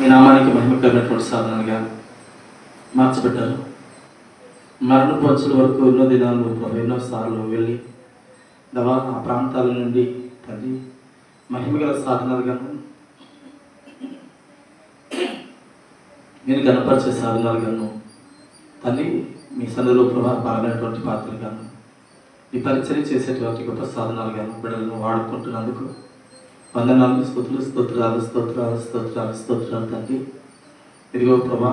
నామానికి మహిమకరమైనటువంటి సాధనాలుగా మార్చబడ్డారు. మరణ పంచుల వరకు ఎన్నో దినాలు ఎన్నోసార్లు వెళ్ళి ఆ ప్రాంతాల నుండి తండ్రి మహిమగల సాధనాలుగాను నేను కనపరిచే సాధనాలుగాను తండ్రి మీ సన్నిధిలో బలమైనటువంటి పాత్రలుగాను ఈ పరిచయం చేసేటువంటి గొప్ప సాధనాలుగాను బిడ్డలను వాడుకుంటున్నందుకు వందనాలు, స్తోత్రాలు తండ్రి. ఇదిగో ప్రభా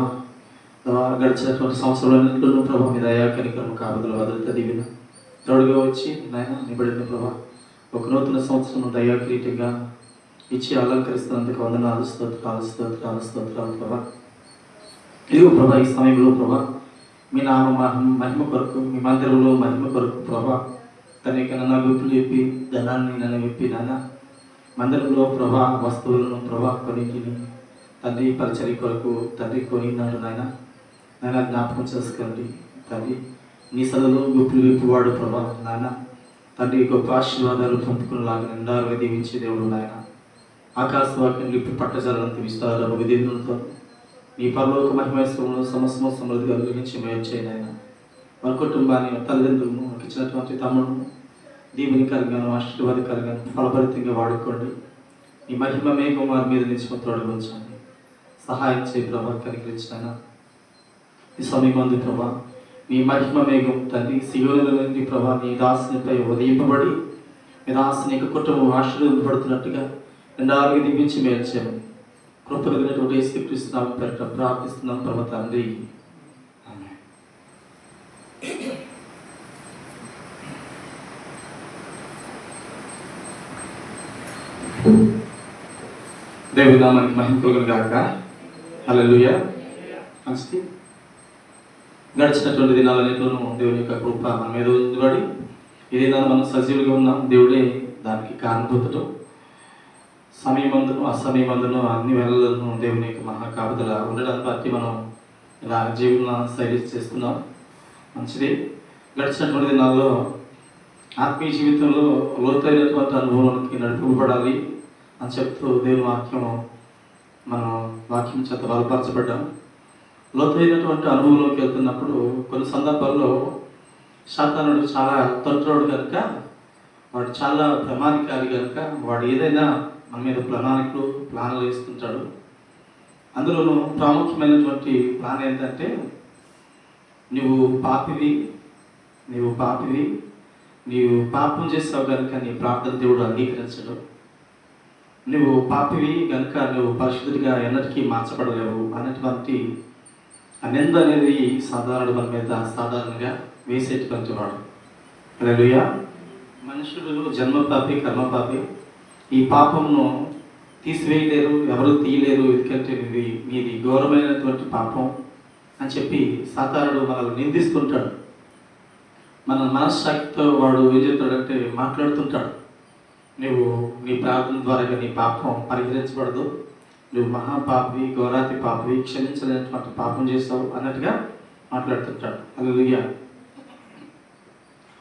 గడిచినటువంటి సంవత్సరంలో ప్రభా మీ దయా కనికరము కాపుదల భద్రత దీవెన తోడుగా వచ్చి నాయన నిబడిన ప్రభా ఒక నూతన సంవత్సరం దయా కిరీటంగా ఇచ్చి అలంకరిస్తున్నందుకు వందనాలు, స్తోత్రాలు ప్రభా. ఇదిగో ప్రభా ఈ సమయంలో ప్రభా మీ నామ మహిమ కొరకు మీ మందిరంలో మహిమ కొరకు ప్రభా తన యొక్క నన్ను గుర్తులు చెప్పి ధనాన్ని నన్ను విప్పి నాన్న మందిరంలో ప్రభా వస్తువులను ప్రభా కొన్నింటిని తండ్రి పరిచర్య కొరకు తండ్రి కొనిన్నాడు నాయన జ్ఞాపకం చేసుకోండి తండ్రి. నీ సదలో గుప్పులు విప్పువాడు ప్రభా నాయన తండ్రి గొప్ప ఆశీర్వాదాలు పొందుకునేలాగా నిండారుగా దీవించే దేవుడు నాయన. ఆకాశవాక్యం విప్పి పట్టజాలంత విస్తారము విధేయులతో నీ పరలోక మహిమేశ్వరంలో సమస్తము సమృద్ధిగా అనుగ్రహించి మేలు చేయండి ఆయన. వారి కుటుంబాన్ని తల్లిదండ్రులను ఇచ్చినటువంటి తమ్ముడును దీవెనికరంగాను ఆశీర్వాదకరంగాను ఫలభరితంగా వాడుకోండి. ఈ మహిమ మేఘం వారి మీద నిలిచిన తోడుగా ఉంచండి. సహాయం చేయి ప్రభా, కనికరించిన ఈ సమయమందు ప్రభా మీ మహిమ మేఘం తండ్రి సియోనుల నుండి ప్రభా నీ దాసునిపై ఉదయింపబడి మీ దాసుని కుటుంబం ఆశీర్వదింపబడుతున్నట్టుగా రెండారుగా దీవించి మేలు చేయండి. కృప కలిగినటువంటి యేసుక్రీస్తు నామమున పేరిట ప్రార్థిస్తున్నాం పరమ తండ్రి. దేవుని నామానికి మహిమ కలుగును గాక. హల్లెలూయా. మంచిది. గడిచినటువంటి దినాలన్నింటిలోనూ దేవుని యొక్క కృప మన మీద ఉంచబడి ఈ దినాలు మనం సజీవులుగా ఉన్నాం. దేవుడే దానికి కారణభూతుడు. సమయమందును అసమయమందును అన్ని వేళలను దేవుని యొక్క మహాకాపుదల ఉండడాన్ని బట్టి మనం ఇలా జీవన శైలి చేస్తున్నాం. మంచిది. గడిచినటువంటి దినాల్లో ఆత్మీయ జీవితంలో లోతైనటువంటి అనుభవానికి నడిపింపబడాలి అని చెప్తూ దేవుని మనం వాక్యం చేత బలపరచబడ్డాం. లోతైనటువంటి అనుభవంలోకి వెళ్తున్నప్పుడు కొన్ని సందర్భాల్లో సాతానుడు చాలా తంత్రుడు కనుక వాడు చాలా ప్రమాదకారి కనుక వాడు ఏదైనా మన మీద ప్లాన్లు వేస్తుంటాడు. అందులోనూ ప్రాముఖ్యమైనటువంటి ప్లాన్ ఏంటంటే నువ్వు పాపివి నీవు పాపం చేస్తావు కనుక నీ ప్రార్థన దేవుడు అంగీకరించడు. నువ్వు పాపివి కనుక నువ్వు పరిశుద్ధుడిగా ఎన్నటికీ మార్చబడలేవు అన్నటువంటి నింద అనేది మన మీద సాధారణంగా వేసేటువంటి వాడు. హల్లెలూయా. మనుషులు జన్మపాపి కర్మపాపి. ఈ పాపంను తీసివేయలేరు, ఎవరు తీయలేరు, ఎందుకంటే నీది ఘోరమైనటువంటి పాపం అని చెప్పి సాతానుడు మనల్ని నిందిస్తుంటాడు. మన మనస్సాక్షితో వాడు ఏం చెప్తాడంటే మాట్లాడుతుంటాడు. నువ్వు నీ ప్రార్థన ద్వారా నీ పాపం పరిహరించబడదు, నువ్వు మహాపాపి, ఘోరాతి పాపి, క్షమించలేనటువంటి పాపం చేస్తావు అన్నట్టుగా మాట్లాడుతుంటాడు. హల్లెలూయా.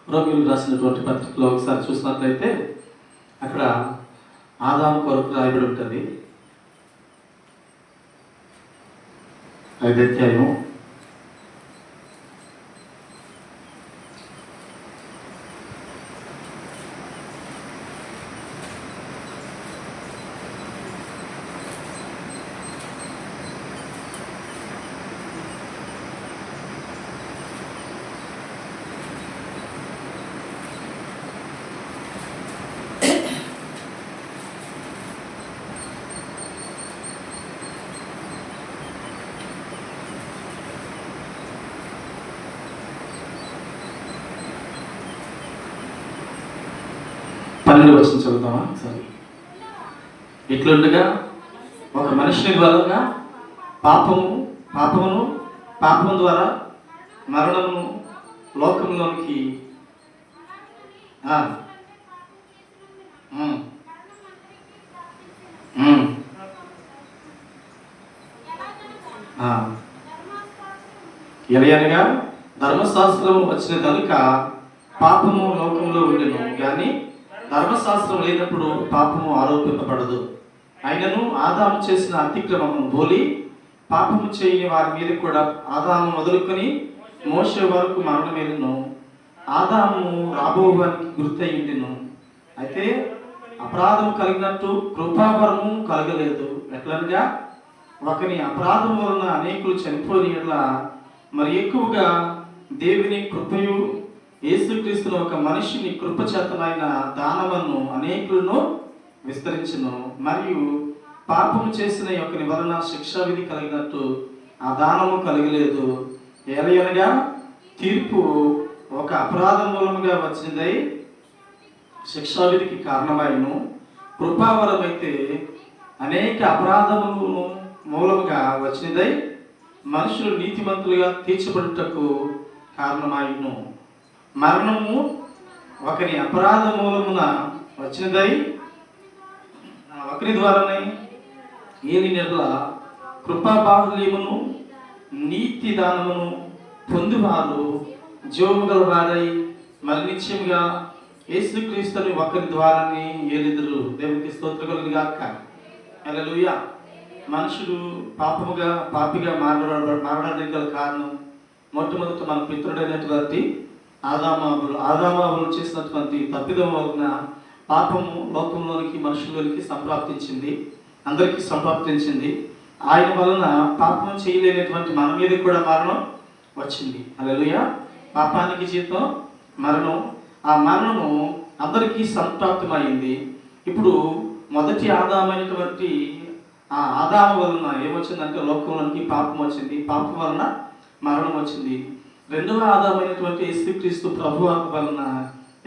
రోమిలకు రాసినటువంటి పత్రికలో ఒకసారి చూసినట్లయితే అక్కడ ఆదాము కొరకు రాయబడి ఉంటుంది. 5వ అధ్యాయం 12వ వచనం చదువుతామా సరే. ఇట్లుండగా ఒక మనుషుని ద్వారా పాపము ద్వారా మరణమును లోకంలోనికి ఎలయనగా ధర్మశాస్త్రము వచ్చిన కనుక పాపము లోకంలో ఉండెను, కానీ ధర్మశాస్త్రం లేనప్పుడు పాపము ఆరోపింపబడదు ఆయనను ఆదాము చేసిన అతిక్రమమును పోలి పాపము చేయని వారి మీద కూడా ఆదాము మొదలుకొని మోషే వరకు మరణమేలును. ఆదాము రాబోవానికి గుర్తయిండును. అయితే అపరాధము కలిగినట్టు కృపావరము కలగలేదు. ఎట్లనగా ఒకని అపరాధం వలన అనేకులు చనిపోయిన యెడల మరి ఎక్కువగా దేవుని కృపయు యేసుక్రీస్తును ఒక మనిషిని కృపచేతనైన దానమును అనేకులను విస్తరించును. మరియు పాపము చేసిన ఒకని వలన శిక్షా విధి కలిగినట్టు ఆ దానము కలగలేదు. ఏలయనగా తీర్పు ఒక అపరాధం మూలముగా వచ్చినదై శిక్షావిధికి కారణమైను. కృపావరమైతే అనేక అపరాధములను మూలముగా వచ్చినదై మనుషులు నీతిమంతులుగా తీర్చబడుటకు కారణమైను. మరణము ఒకరి అపరాధ మూలమున వచ్చినదై ఒకరి ద్వారానే ఏలిన యెడల కృపాబాహుల్యమును నీతి దానమును పొందువారు జీవము గల వారై మరి నిత్యముగా యేసుక్రీస్తుని ఒకరి ద్వారానే ఏలిదురు. దేవునికి స్తోత్రం కలుగును గాక. హల్లెలూయా. మనుషుడు పాపిగా మారడానికి గల కారణం మొట్టమొదట మన పితరుడైనటువంటి ఆదామాబులు చేసినటువంటి తప్పిదం వలన పాపము లోకంలోనికి మనుషుల్లోనికి సంప్రాప్తించింది, అందరికీ సంప్రాప్తించింది. ఆయన వలన పాపం చేయలేనటువంటి మన మీద కూడా మరణం వచ్చింది. హల్లెలూయా. పాపానికి జీతం మరణం. ఆ మరణము అందరికీ సంప్రాప్తమైంది. ఇప్పుడు మొదటి ఆదామైనటువంటి ఆ ఆదాము వలన ఏమొచ్చిందంటే లోకంలోనికి పాపం వచ్చింది. పాపం వలన మరణం వచ్చింది. రెండవ ఆదామైనటువంటి యేసుక్రీస్తు ప్రభువు వలన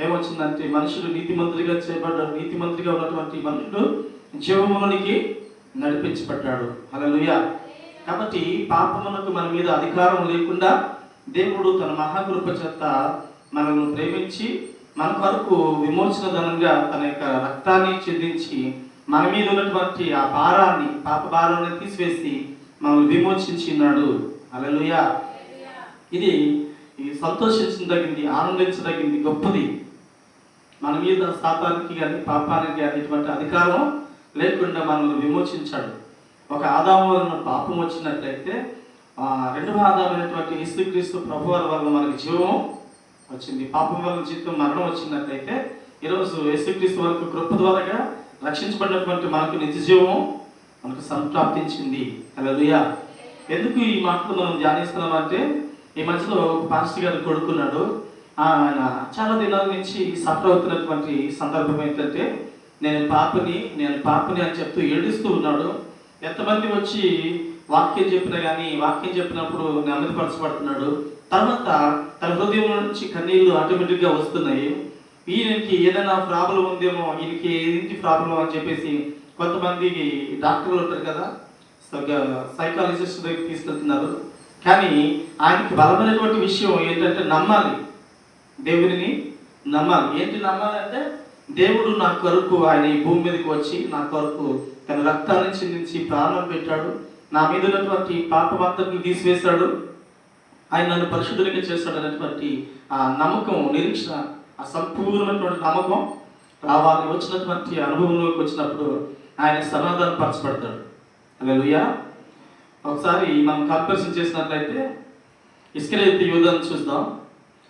ఏమొచ్చిందంటే మనుషులు నీతిమంతుడిగా చేయబడ్డాడు. నీతిమంతుడిగా ఉన్నటువంటి మనుషుడు జీవములోనికి నడిపించబడ్డాడు. హల్లెలూయా. కాబట్టి పాపమునకు మన మీద అధికారం లేకుండా దేవుడు తన మహాకృప చేత మనల్ని ప్రేమించి మన కొరకు విమోచన ధనంగా తన యొక్క రక్తాన్ని చెందించి మన మీద ఉన్నటువంటి ఆ భారాన్ని, పాప భారాన్ని తీసివేసి మనల్ని విమోచించినాడు. హల్లెలూయా. ఇది సంతోషించదగింది, ఆనందించదగింది, గొప్పది. మన మీద శాతానికి కానీ పాపానికి కానీ ఇటువంటి అధికారం లేకుండా మనల్ని విమోచించాడు. ఒక ఆదాము వలన పాపం వచ్చినట్లయితే రెండవ ఆదామైనటువంటి యేసుక్రీస్తు ప్రభువారి వల్ల మనకి జీవం వచ్చింది. పాపం వల్ల జీవితం మరణం వచ్చినట్లయితే ఈరోజు యేసుక్రీస్తు వరకు కృప ద్వారాగా రక్షించబడినటువంటి మనకు నిత్య జీవం మనకు సంప్రాప్తించింది. హల్లెలూయా. ఎందుకు ఈ మాటలు మనం ధ్యానిస్తున్నామంటే ఈ మధ్యలో పాస్టర్ గారు కొడుకున్నాడు. ఆయన చాలా దినాల నుంచి సఫర్ అవుతున్నటువంటి సందర్భం ఏంటంటే నేను పాపని అని చెప్తూ ఏడుస్తూ ఉన్నాడు. ఎంతమంది వచ్చి వాక్యం చెప్పినా కానీ వాక్యం చెప్పినప్పుడు నెమ్మదిపరచబడుతున్నాడు. తర్వాత తన హృదయం నుంచి కన్నీళ్లు ఆటోమేటిక్గా వస్తున్నాయి. ఈయనకి ఏదైనా ప్రాబ్లం ఉందేమో, ఈయనకి ఏంటి ప్రాబ్లం అని చెప్పేసి కొంతమంది డాక్టర్లు ఉంటారు కదా, సైకాలజిస్ట్ దగ్గర తీసుకెళ్తున్నారు. కానీ ఆయనకి బలమైనటువంటి విషయం ఏంటంటే నమ్మాలి, దేవుడిని నమ్మాలి. ఏంటి నమ్మాలంటే దేవుడు నా కొరకు ఆయన ఈ భూమి మీదకి వచ్చి నా కొరకు తన రక్తాన్ని చిందించి ప్రాణం పెట్టాడు. నా మీద ఉన్నటువంటి పాపమంతటిని తీసివేశాడు. ఆయన నన్ను పరిశుద్ధునిగా చేశాడు అనేటువంటి ఆ నమ్మకం, నిరీక్షణ, ఆ సంపూర్ణమైనటువంటి నమ్మకం రావాలి. వచ్చినటువంటి అనుభవంలోకి వచ్చినప్పుడు ఆయన సమాధానం పరచబడతాడు. హల్లెలూయా. ఒకసారి మనం కంపారిజన్ చేసినట్లయితే ఇస్కరియోతు యూదాను చూద్దాం.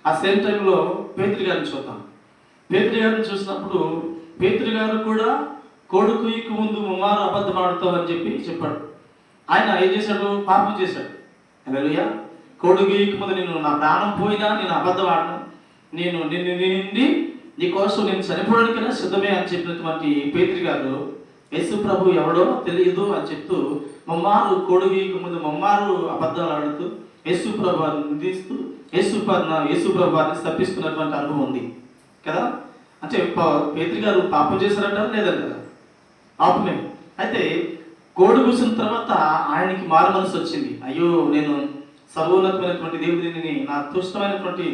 ఆ సేమ్ టైంలో పేతురు గారిని చూద్దాం. పేతురు గారిని చూసినప్పుడు పేతురు గారు కూడా కొడుకుకి ముందు ముమ్మారు అబద్ధం ఆడుతావు అని చెప్పాడు. ఆయన ఏం చేశాడు? పాపం చేశాడు. హల్లెలూయా. కొడుకుకి ముందు నేను నా ప్రాణం పోయినా నేను అబద్ధం ఆడను, నేను నిన్ను నీ కోసం నేను చనిపోవడానికైనా సిద్ధమే అని చెప్పినటువంటి పేతురు గారు యేసు ప్రభు ఎవడో తెలియదు అని చెప్తూ ముమ్మారు కొడుకుకి ముందు ముమ్మారు అబద్ధాలు ఆడుతూ యేసు ప్రభువాన్ని నిందిస్తూ యేసు ప్రభువాన్ని తప్పిస్తున్నటువంటి అనుభవం ఉంది కదా. అంటే పేతురు గారు పాపం చేశారంటారు లేదండి కదా, పాపమే. అయితే కోడి కూసిన తర్వాత ఆయనకి మారు మనసు వచ్చింది. అయ్యో, నేను సర్వోన్నతమైనటువంటి దేవుడిని, నా తుష్టమైనటువంటి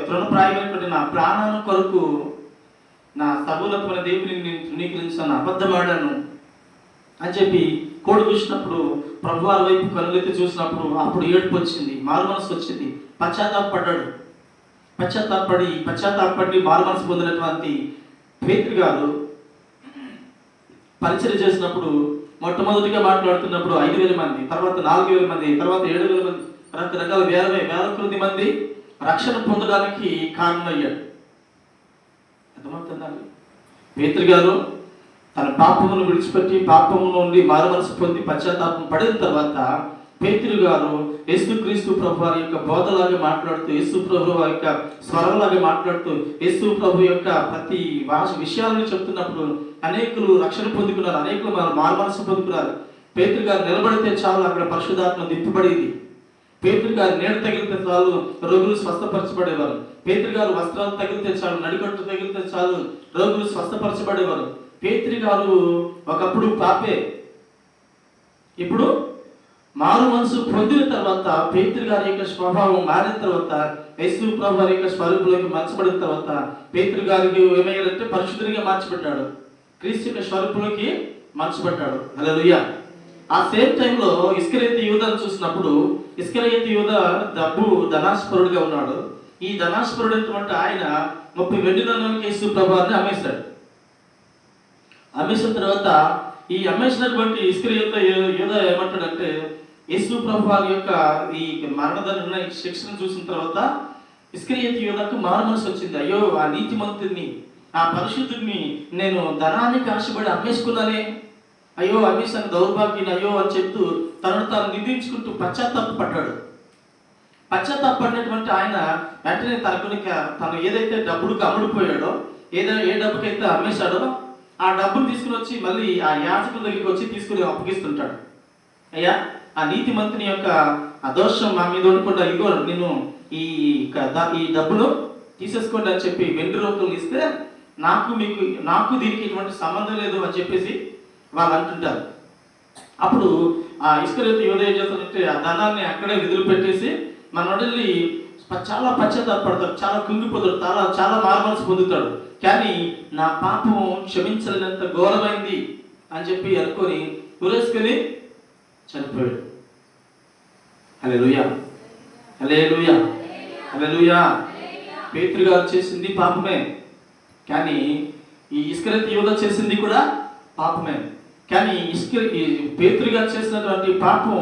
తృణప్రాయమైనటువంటి నా ప్రాణాల కొరకు నా సర్వోన్నతమైన దేవుడిని నేను తృణీకరించాను, అబద్ధమాడాను అని చెప్పి కోడి కూసినప్పుడు ప్రభువారి వైపు కనులెత్తి చూసినప్పుడు అప్పుడు ఏడుపు వచ్చింది, మారు మనసు వచ్చింది, పశ్చాత్తాపడి మారు మనసు పొందినటువంటి పేతురు గారు పరిచయం చేసినప్పుడు మొట్టమొదటిగా మాట్లాడుతున్నప్పుడు 5,000 మంది, తర్వాత 4,000 మంది, తర్వాత 7,000 మంది, రకరకాల వేల కొద్ది మంది రక్షణ పొందడానికి కారణమయ్యాడు. అర్థమవుతుందండి? పేతురు గారు తన పాపమును విడిచిపెట్టి పాపము నుండి మారుమనసు పొంది పశ్చాత్తాపం పడిన తర్వాత పేతురు గారు యేసుక్రీస్తు ప్రభు వారి యొక్క బోధలాగా మాట్లాడుతూ, యేసు ప్రభు వారి యొక్క స్వరంలాగా మాట్లాడుతూ, యేసు ప్రభు యొక్క ప్రతి విషయాలను చెప్తున్నప్పుడు అనేకులు రక్షణ పొందుకున్నారు, అనేకులు మారుమనసు పొందుకున్నారు. పేతురు గారు నిలబడితే చాలు అక్కడ పరిశుద్ధాత్మ దింపబడేది. పేతురు గారు నీడ తగిలితే చాలు రోగులు స్వస్థపరచబడేవారు. పేతురు గారు వస్త్రాలు తగిలితే చాలు, నడికట్టు తగిలితే చాలు రోగులు స్వస్థపరచబడేవారు. పేతురు గారు ఒకప్పుడు పాపే, ఇప్పుడు మారు మనసు పొందిన తర్వాత పేతురు గారి యొక్క స్వభావం మారిన తర్వాత, యేసు ప్రభు వారి యొక్క స్వరూపులోకి మార్చబడిన తర్వాత పేతురు గారికి ఏమయ్యారంటే పరిశుద్ధునిగా మార్చబడ్డాడు, క్రీస్తు యొక్క స్వరూపులోకి మార్చబడ్డాడు. హల్లెలూయా. ఆ సేమ్ టైంలో ఇస్కరియోతు యూదాను చూసినప్పుడు, ఇస్కరియోతు యూదా ధనాస్పరుడుగా ఉన్నాడు. ఈ ధనాస్పరుడైనటువంటి ఆయన 30 వెండి నాణాలకు యేసు ప్రభు వారిని అమ్మేశాడు. అమ్మేసిన తర్వాత ఈ అమ్మేసినటువంటి ఇస్కరియోతు యూదా ఏమంటాడంటే, యేసు ప్రభు వారి యొక్క ఈ మరణదండన శిక్షను చూసిన తర్వాత ఇస్కరియోతు యూదాకు మారు మనసు వచ్చింది. అయ్యో, ఆ నీతిమంతుడిని, ఆ పరిశుద్ధుడిని నేను ధనానికి ఆశపడి అమ్మేసుకున్నానే, అయ్యో అమ్మేశాను, దౌర్భాగ్యుని, అయ్యో అని చెప్తూ తనను తాను నిందించుకుంటూ పశ్చాత్తాపడ్డాడు. పశ్చాత్తాపడినటువంటి ఆయన వెంటనే తను ఏదైతే డబ్బులకు అమ్ముడుపోయాడో, ఏ డబ్బుకైతే అమ్మేశాడో ఆ డబ్బును తీసుకుని వచ్చి మళ్ళీ ఆ యాజకుల దగ్గరికి వచ్చి తీసుకుని అప్పగిస్తుంటాడు. అయ్యా, ఆ నీతిమంతుని యొక్క అదోషం మా మీద ఉండకుండా ఇగో నేను ఈ డబ్బును తీసేసుకోండి అని చెప్పి వెండి రోకలు ఇస్తే నాకు దీనికి ఎటువంటి సంబంధం లేదు అని చెప్పేసి వాళ్ళు అంటుంటారు. అప్పుడు ఆ ఇస్కరియోతు యూదా ఏం చేస్తాడంటే ఆ ధనాన్ని అక్కడే విధులు పెట్టేసి మన వడల్ని చాలా పశ్చాత్తాపడతాడు, చాలా కుంగిపోతాడు, చాలా మారుమనసు పొందుతాడు. కానీ నా పాపం క్షమించలేనంత ఘోరమైంది అని చెప్పి అనుకొని ఉరేసుకొని చనిపోయాడు. హల్లెలూయా, హల్లెలూయా, హల్లెలూయా. పేతురు గారు చేసింది పాపమే, కానీ ఈ ఇస్కరియోతు యూదా చేసింది కూడా పాపమే. కానీ పేతురు గారు చేసినటువంటి పాపం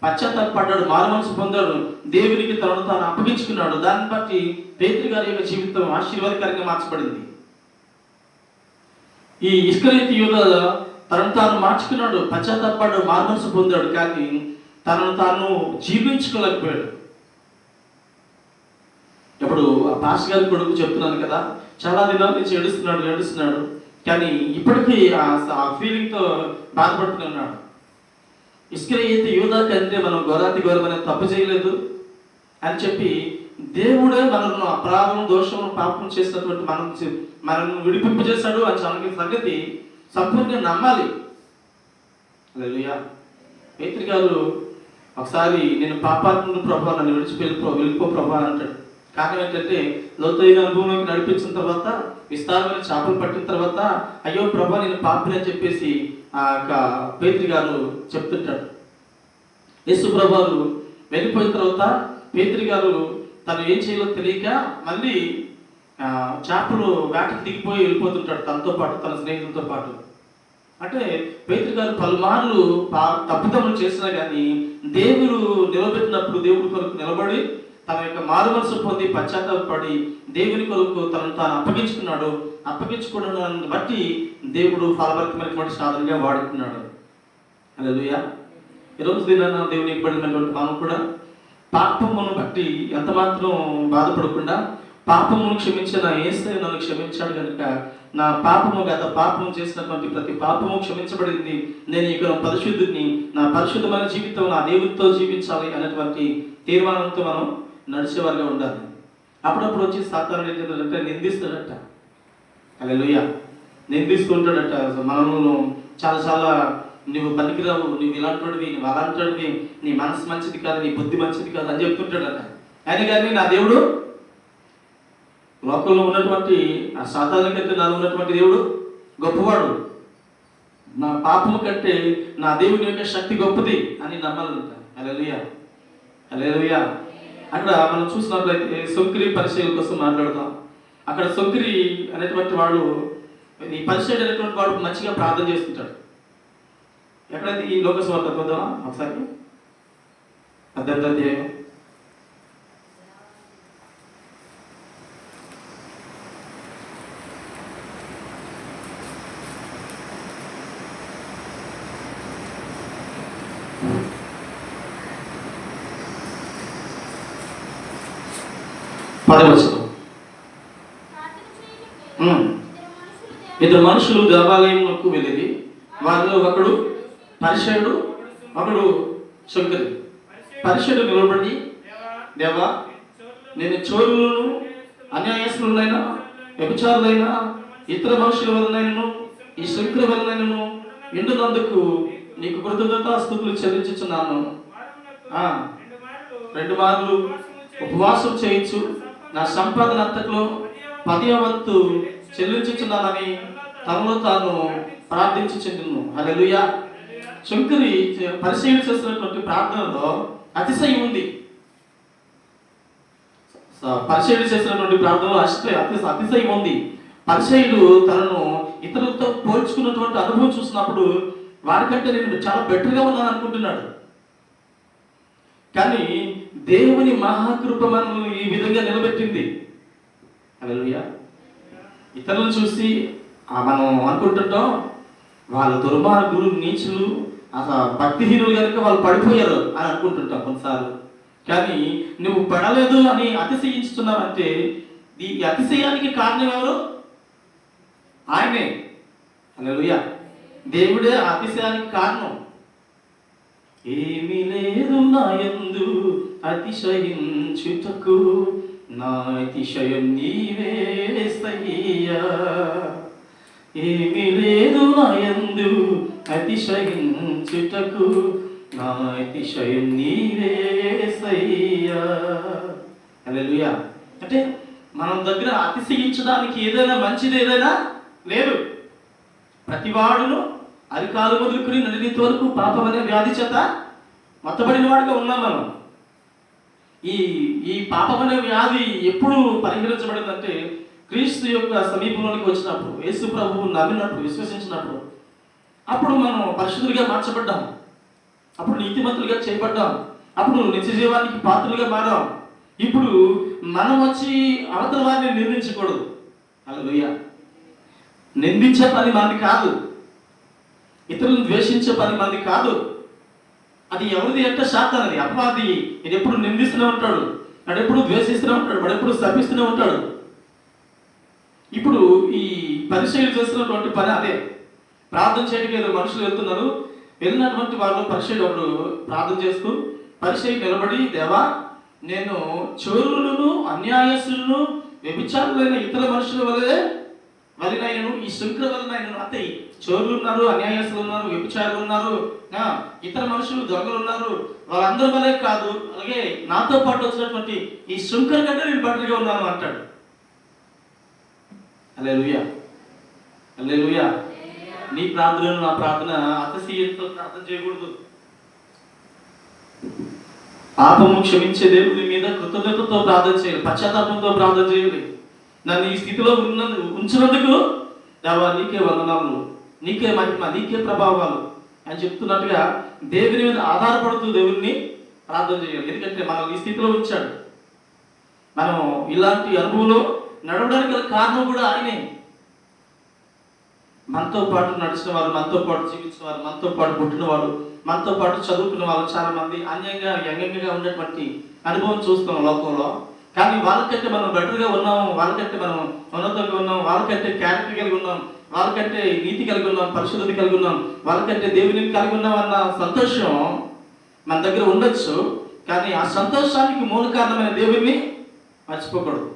పశ్చాత్తాపడ్డాడు, మారుమనసు పొందాడు, దేవునికి తనను తాను అప్పగించుకున్నాడు. దాన్ని బట్టి పేతురు గారి యొక్క జీవితం ఆశీర్వాదకరంగా మార్చబడింది. ఈ ఇస్కరియోతు యూదా తనను తాను మార్చుకున్నాడు, పశ్చాత్తాపడ్డాడు, మారుమనసు పొందాడు, కానీ తనను తాను జీవించుకోలేకపోయాడు. ఇప్పుడు ఆ పాస్ గారి కొడుకు చెప్తున్నాను కదా, చాలా దినాల నుంచి ఏడుస్తున్నాడు, కానీ ఇప్పటికీ ఆ ఫీలింగ్తో బాధపడుతూనే ఉన్నాడు. ఇస్కరియోతు యూదా కంటే మనం ఘోరమైన తప్పు చేయలేదు అని చెప్పి దేవుడే మనల్ని అపరాధం, దోషం, పాపం చేసినటువంటి మనల్ని విడిపింపజేశాడు అని సంగతి సంపూర్ణంగా నమ్మాలి. హల్లెలూయా. పేతురు గారు ఒకసారి నేను పాపాత్ముడు ప్రభు, నన్ను వెళ్ళిపో ప్రభు అంటాడు. కారణం ఏంటంటే లోతైన అనుభవంలోకి నడిపించిన తర్వాత, విస్తారమైన చేపలు పట్టిన తర్వాత, అయ్యో ప్రభు నేను పాపిని అని చెప్పేసి ఆ యొక్క పేతురు గారు చెప్తుంటాడు. యేసు ప్రభు వెళ్ళిపోయిన తర్వాత పేతురు గారు తను ఏం చేయాలో తెలియక మళ్ళీ చేపలు వేటకు దిగిపోయి వెళ్ళిపోతుంటాడు తనతో పాటు, తన స్నేహితులతో పాటు. అంటే పేతురు గారు పలుమార్లు తప్పుదములు చేసినా కానీ దేవుడు నిలబెట్టినప్పుడు దేవుడి కొరకు నిలబడి తన యొక్క మారుమనసు పొంది పశ్చాత్తాపడి దేవుని కొరకు తనను తాను అప్పగించుకున్నాడు. అప్పగించుకోవడాన్ని బట్టి దేవుడు ఫలభరితమైనటువంటి సాధనగా వాడుకున్నాడు. హల్లెలూయా. ఈరోజు దినాన దేవునికి పడినటువంటి మనం కూడా పాపమును బట్టి ఎంత మాత్రం బాధపడకుండా, పాపమును క్షమించిన యేసయ్య నన్ను క్షమించాడు కనుక నా గత పాపము చేసినటువంటి ప్రతి పాపము క్షమించబడింది, నేను ఇక పరిశుద్ధుడిని, నా పరిశుద్ధమైన జీవితం నా దేవుడితో జీవించాలి అనేటువంటి తీర్మానంతో మనం నడిచేవారుగా ఉండాలి. అప్పుడప్పుడు వచ్చి సాతానుడు ఏం చేస్తాడంటే నిందిస్తాడట. హల్లెలూయా. నిందిస్తుంటాడట, మనము చాలా నువ్వు పనికిరావు, నువ్వు ఇలాంటివి, నువ్వు అలాంటివి, నీ మనసు మంచిది కాదు, నీ బుద్ధి మంచిది కాదు అని చెప్తుంటాడట. అయినా కానీ నా దేవుడు, లోకంలో ఉన్నటువంటి ఆ సాతాను కంటే నాలో ఉన్నటువంటి దేవుడు గొప్పవాడు, నా పాపము కంటే నా దేవుని యొక్క శక్తి గొప్పది అని నమ్మాలంట. హల్లెలూయా, హల్లెలూయా. అక్కడ మనం చూసినట్లయితే సొంకిరి పరిచయం కోసం మాట్లాడతాం. అక్కడ సొంకిరి అనేటువంటి వాడు ఈ పరిచయుడు అనేటువంటి వాడు మంచిగా ప్రార్థన చేస్తుంటాడు. ఎక్కడైతే ఈ లోకస్వార్త పొందామా ఒకసారి 18వ అధ్యాయం. ఇద్దరు మనుషులు దేవాలయంలోకి వెళ్ళేది. వారిలో ఒకడు పరిచయుడు, ఒకడు శంకరి. పరిచయుడు నిలబడి, దేవా, నేను చోరులను, అన్యాయస్తులైనా, వ్యభిచారులైనా, ఇతర మనుషుల వలనైనను ఈ శంకరి వలనైనను ఎండునందుకు నీకు కృతజ్ఞతాస్తుతులు చెల్లించుచున్నాను. 2 మార్లు ఉపవాసం చేయించు నా సంపాదన అంతట్లో 10వ వంతు చెల్లించుచున్నానని తనలో తాను ప్రార్థించుచుండును. హల్లెలూయా. శంకరి పరిచయుడు చేస్తున్నటువంటి ప్రార్థనలో అతిశయం ఉంది. పరిచయుడు చేసినటువంటి ప్రార్థనలో అతిశయం ఉంది. పరిచయుడు తనను ఇతరులతో పోల్చుకున్నటువంటి అనుభవం చూసినప్పుడు వారికంటే నేను చాలా బెటర్గా ఉన్నాను అనుకుంటున్నాడు. కానీ దేవుని మహాకృప మనల్ని ఈ విధంగా నిలబెట్టింది. హల్లెలూయా. ఇతరులను చూసి మనం అనుకుంటుంటాం వాళ్ళు దుర్మార్గులు, నీచులు, అసలు భక్తిహీనులు కనుక వాళ్ళు పడిపోయారు అని అనుకుంటుంటాం కొన్నిసార్లు. కానీ నువ్వు పడలేదు అని అతిశయించుతున్నావంటే ఈ అతిశయానికి కారణం ఎవరు? ఆయనే. హల్లెలూయా. దేవుడే ఆ అతిశయానికి కారణం. ఏమీ లేదు నా యందు అతిశయించుటకు, నా అతిశయం నీవే యేసయ్యా. ఏమీ లేదు నా యందు అతిశయించుటకు, నా అతిశయం నీవే యేసయ్యా. హల్లెలూయా. అంటే మనం దగ్గర అతిశయించడానికి ఏదైనా మంచిది ఏదైనా లేదు. ప్రతివాడును అరికాలు మొదలుకుని నడినీతి వరకు పాపం అనే వ్యాధి చేత మత్తబడిన వాడిగా ఉన్నాం మనం. ఈ పాపం అనే వ్యాధి ఎప్పుడు పరిహరించబడిందంటే క్రీస్తు యొక్క సమీపంలోనికి వచ్చినప్పుడు, యేసు ప్రభువు నమ్మినప్పుడు, విశ్వసించినప్పుడు అప్పుడు మనం పరిశుద్ధులుగా మార్చబడ్డాం. అప్పుడు నీతిమంతులుగా చేయబడ్డాం. అప్పుడు నిత్య జీవానికి పాత్రలుగా మారాం. ఇప్పుడు మనం వచ్చి అవతల వారిని నిందించకూడదు. హల్లెలూయా. నిందించే పని మంది కాదు, ఇతరులను ద్వేషించే పని మంది కాదు. అది ఎవరిది అంటే సాతానుది, అపవాది. ఇది ఎప్పుడు నిందిస్తూనే ఉంటాడు, వాడు ఎప్పుడు ద్వేషిస్తూనే ఉంటాడు, వాడు ఎప్పుడు శపిస్తూనే ఉంటాడు. ఇప్పుడు ఈ పరిచయులు చేస్తున్నటువంటి పని అదే. ప్రార్థన చేయడానికి ఏదో మనుషులు వెళ్తున్నారు. వెళ్ళినటువంటి వాళ్ళు పరిచయుడు ఒకడు ప్రార్థన చేస్తూ పరిచయుడు నిలబడి, దేవా, నేను చోరులను, అన్యాయస్తులను, వ్యభిచారులైన ఇతర మనుషుల వలనైనను ఈ శంకర వలనైనను. అంటే చోరులు ఉన్నారు, అన్యాయస్తులు ఉన్నారు, వ్యభిచారులు ఉన్నారు, ఇతర మనుషులు దొంగలు ఉన్నారు, వాళ్ళందరి వల్లే కాదు, అలాగే నాతో పాటు వచ్చినటువంటి ఈ శంకర కంటే నేను బెటర్గా ఉన్నాను అంటాడు. హల్లెలూయా. హల్లెలూయా. నీ ప్రార్థనను నా ప్రార్థన అతిశయంతో ప్రార్థన చేయకూడదు. పాపము క్షమించే దేవుని మీద కృతజ్ఞతతో ప్రార్థన చేయాలి, పశ్చాత్తాపంతో ప్రార్థన చేయాలి. నన్ను ఈ స్థితిలో ఉంచినందుకు దేవా నీకే వందనాలు, నీకే మహిమ, నీకే ప్రభావాలు అని చెప్తున్నట్టుగా దేవుని మీద ఆధారపడుతూ దేవుడిని ప్రార్థన చేయాలి. ఎందుకంటే మనం ఈ స్థితిలో ఉంచాడు. మనం ఇలాంటి అనుభవంలో నడవడానికి కారణం కూడా ఆయనే. మనతో పాటు నడిచిన వారు, మనతో పాటు జీవించిన వారు, మనతో పాటు పుట్టిన వారు, మనతో పాటు చదువుకున్న వాళ్ళు చాలా మంది అన్యంగా వ్యంగ్యంగా ఉన్నటువంటి అనుభవం చూస్తాం లోకంలో. కానీ వాళ్ళకంటే మనం బెటర్గా ఉన్నాము, వాళ్ళకంటే మనం ఉన్నతంగా ఉన్నాం, వాళ్ళకంటే క్యారెక్టర్ కలిగి ఉన్నాం, వాళ్ళకంటే నీతి కలిగి ఉన్నాం, పరిశుద్ధత కలిగి ఉన్నాం, వాళ్ళకంటే దేవుని కలిగి ఉన్నాం అన్న సంతోషం మన దగ్గర ఉండొచ్చు. కానీ ఆ సంతోషానికి మూల కారణమైన దేవుడిని మర్చిపోకూడదు.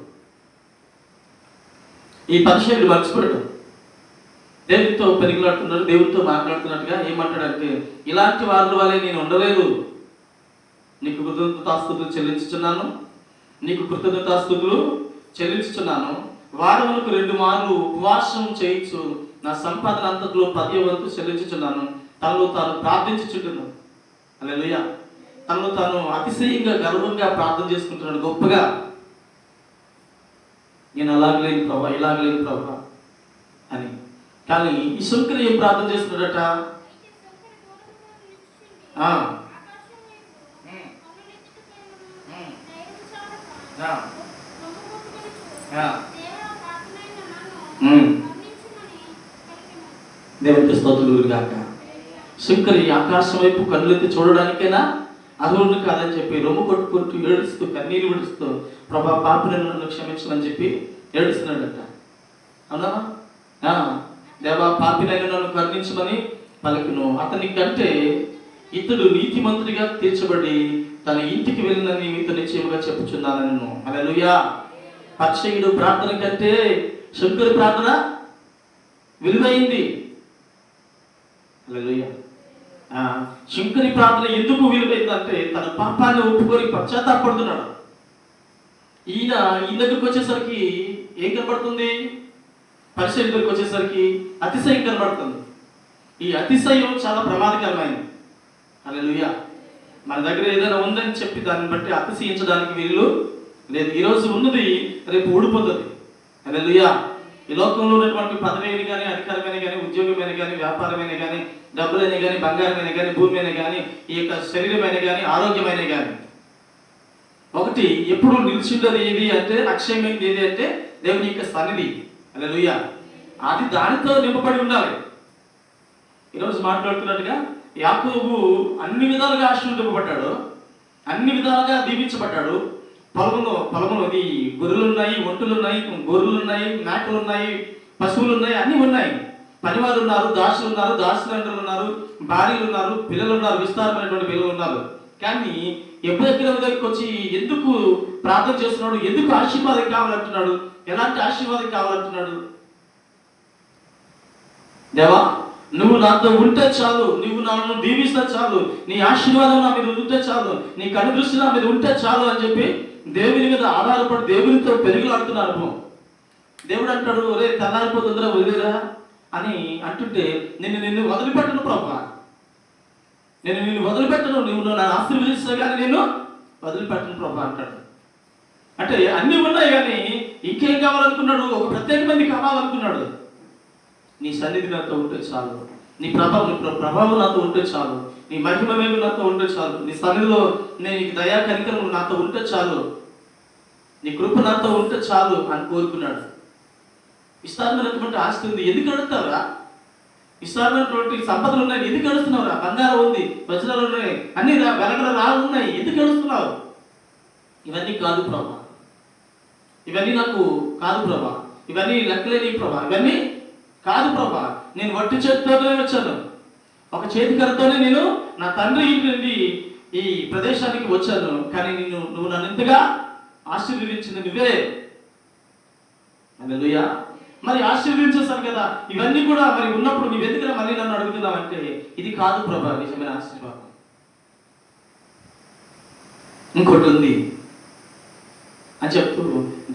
ఈ పరిచయుడు మర్చిపోయాడు. దేవునితో పెరిగిలాడుతున్నాడు, దేవునితో మాట్లాడుతున్నట్టుగా ఏమంటాడంటే, ఇలాంటి వాళ్ళ వల్లే నేను ఉండలేదు, నీకు కృతజ్ఞతాస్తుతులు చెల్లించుచున్నాను, నీకు కృతజ్ఞతాస్తుతులు చెల్లించుచున్నాను. వారములకు 2 మార్లు ఉపవాసం చేయించు నా సంపాదన అంతట్లో 10వ వంతు చెల్లించుచున్నాను. తనలో తాను ప్రార్థించుచుంటున్నాను. హల్లెలూయా. తనలో తాను అతిశయంగా గర్వంగా ప్రార్థన చేసుకుంటున్నాడు గొప్పగా. నేను అలాగలేని ప్రభా, ఇలాగలేని ప్రభా అని. కానీ ఈ శంకరు ఏం ప్రార్థన చేస్తున్నాడట? దేవునికి స్తోత్రములు గాక. శంకరి ఆకాశం వైపు కళ్ళెత్తి చూడడానికైనా అర్హుడు కాదని చెప్పి రొమ్ము కొట్టుకుంటూ ఏడుస్తూ కన్నీరు విడుస్తూ ప్రభా పాపిని నన్ను క్షమించమని చెప్పి ఏడుస్తున్నాడట. అవునా? దేవా పాపినైనా నన్ను కరుణించమని పలికిను. అతని కంటే ఇతడు నీతిమంతుడిగా తీర్చబడి తన ఇంటికి వెళ్ళినని మీతో నిశ్చయముగా చెప్పుచున్నాను నేను. హల్లెలూయా. పరిసయ్యుడు ప్రార్థన కంటే శంకరి ప్రార్థన విలువైంది. హల్లెలూయా. శంకరి ప్రార్థన ఎందుకు విలువైందంటే తన పాపాన్ని ఒప్పుకొని పశ్చాత్తాపడుతున్నాడు. ఈయన దగ్గరికి వచ్చేసరికి ఏం కనబడుతుంది? పరిసయ్యుడి దగ్గరికి వచ్చేసరికి అతిశయం కనబడుతుంది. ఈ అతిశయం చాలా ప్రమాదకరమైనది. హల్లెలూయా. మన దగ్గర ఏదైనా ఉందని చెప్పి దాన్ని బట్టి అతిశయించడానికి వీలు లేదు. ఈరోజు ఉన్నది రేపు ఊడిపోతుంది. హల్లెలూయా. ఈ లోకంలో ఉన్నటువంటి పదవిని కానీ, అధికారమైన కానీ, ఉద్యోగమైన కానీ, వ్యాపారమైన కానీ, డబ్బులైన కానీ, బంగారమైన కానీ, భూమి కానీ, ఈ యొక్క శరీరమైన కానీ, ఆరోగ్యమైన కానీ, ఒకటి ఎప్పుడు నిలిచిండదు ఏది అంటే, అక్షయమైనది ఏది అంటే దేవుని యొక్క సన్నిధి. హల్లెలూయా. అది దానితో నింపబడి ఉండాలి. ఈరోజు మాట్లాడుతున్నట్టుగా యాకోబు అన్ని విధాలుగా ఆశీర్వదింపబడ్డాడు, అన్ని విధాలుగా దీవించబడ్డాడు. పొలములో ఇది గొర్రెలు ఉన్నాయి, ఒంటులు ఉన్నాయి, గొర్రెలు ఉన్నాయి, మేకలు ఉన్నాయి, పశువులు ఉన్నాయి, అన్నీ ఉన్నాయి. పనివారు ఉన్నారు, దాసులు ఉన్నారు, దాసులందరూ ఉన్నారు, భార్యలు ఉన్నారు, పిల్లలు ఉన్నారు, విస్తారమైనటువంటి పిల్లలు ఉన్నారు. కానీ ఎప్పుడెక్కడ దగ్గరికి వచ్చి ఎందుకు ప్రార్థన చేస్తున్నాడు? ఎందుకు ఆశీర్వాదం కావాలంటున్నాడు? ఎలాంటి ఆశీర్వాదం కావాలంటున్నాడు? దేవా నువ్వు నాతో ఉంటే చాలు, నువ్వు నన్ను దీవిస్తే చాలు, నీ ఆశీర్వాదం నా మీద ఉంటే చాలు, నీ కనుదృష్టి నా మీద ఉంటే చాలు అని చెప్పి దేవుని మీద ఆధారపడి దేవునితో పెరుగులాడుతున్న అనుభవం. దేవుడు అంటాడు, ఒరే తెల్లారిపోతుందిరా వదిలేరా అని అంటుంటే నిన్ను వదిలిపెట్టను ప్రభా, నేను నిన్ను వదిలిపెట్టను, నువ్వు నన్ను ఆశీర్వదిస్తా కానీ నేను వదిలిపెట్టను ప్రభా అంటాడు. అంటే అన్నీ ఉన్నాయి కానీ ఇంకేం కావాలనుకున్నాడు? ఒక ప్రత్యేకమైనది కావాలనుకున్నాడు. నీ సన్నిధి నాతో ఉంటే చాలు, నీ ప్రభావం నాతో ఉంటే చాలు, నీ మహిమమేమి నాతో ఉంటే చాలు, నీ సన్నిధిలో నేను దయా కనికరము నాతో ఉంటే చాలు, నీ కృప నాతో ఉంటే చాలు అని కోరుకున్నాడు. విస్తారమైనటువంటి ఆస్తి ఉంది, ఎందుకు అడుగుతావురా? విస్తారమైనటువంటి సంపదలు ఉన్నాయి, ఎందుకు అడుగుతున్నావురా? బంగారం ఉంది, వజ్రాలు ఉన్నాయి, అన్ని వెలగల రాళ్ళు ఉన్నాయి, ఎందుకు అడుగుతున్నావు? ఇవన్నీ కాదు ప్రభా, ఇవన్నీ నాకు కాదు ప్రభా, ఇవన్నీ లెక్కలేని ప్రభా, ఇవన్నీ కాదు ప్రభా. నేను వట్టి చేతితోనే వచ్చాను, ఒక చేతికరతోనే నేను నా తండ్రి ఇంటి నుండి ఈ ప్రదేశానికి వచ్చాను. కానీ నువ్వు నన్ను ఎంతగా ఆశీర్వదించింది నువ్వే. హల్లెలూయా. మరి ఆశీర్వదించేశాను కదా, ఇవన్నీ కూడా మరి ఉన్నప్పుడు నువ్వు ఎందుకు మళ్ళీ నన్ను అడుగుతున్నావంటే ఇది కాదు ప్రభా నిజమైన ఆశీర్వాదం. ఇంకోటి ఉంది అని చెప్తూ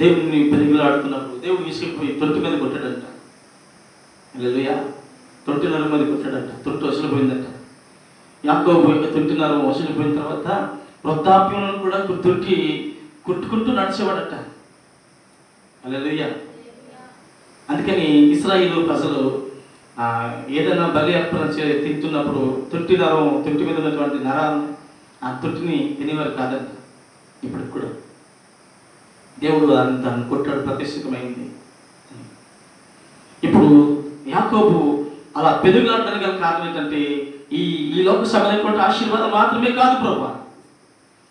దేవుడిని పెరుగులాడుతున్నప్పుడు దేవుడు విసిగిపోయి తొట్టి మీద కొట్టాడంట. హల్లెలూయా. తొట్టిన్నర మీద కొట్టాడంట, తొట్టి వసలిపోయిందంట. యాకోబు యొక్క తొట్టిన్నర వసలిపోయిన తర్వాత వృద్ధాప్యంలో కూడా తొట్టి కుట్టుకుంటూ నడిచేవాడట. హల్లెలూయా. అందుకని ఇశ్రాయేలు ప్రజలు ఏదైనా బలి అర్పణ తింటున్నప్పుడు తొట్టి మీద ఉన్నటువంటి నరాలను ఆ తొట్టిని తినేవారు కాదంట. ఇప్పటికి కూడా దేవుడు దాన్ని కొట్టాడు, ప్రతిష్ఠితమైంది. ఇప్పుడు యాకోబు అలా పెరుగులాడడానికి గల కారణం ఏంటంటే ఈ లోక సమైనటువంటి ఆశీర్వాదం మాత్రమే కాదు ప్రభా,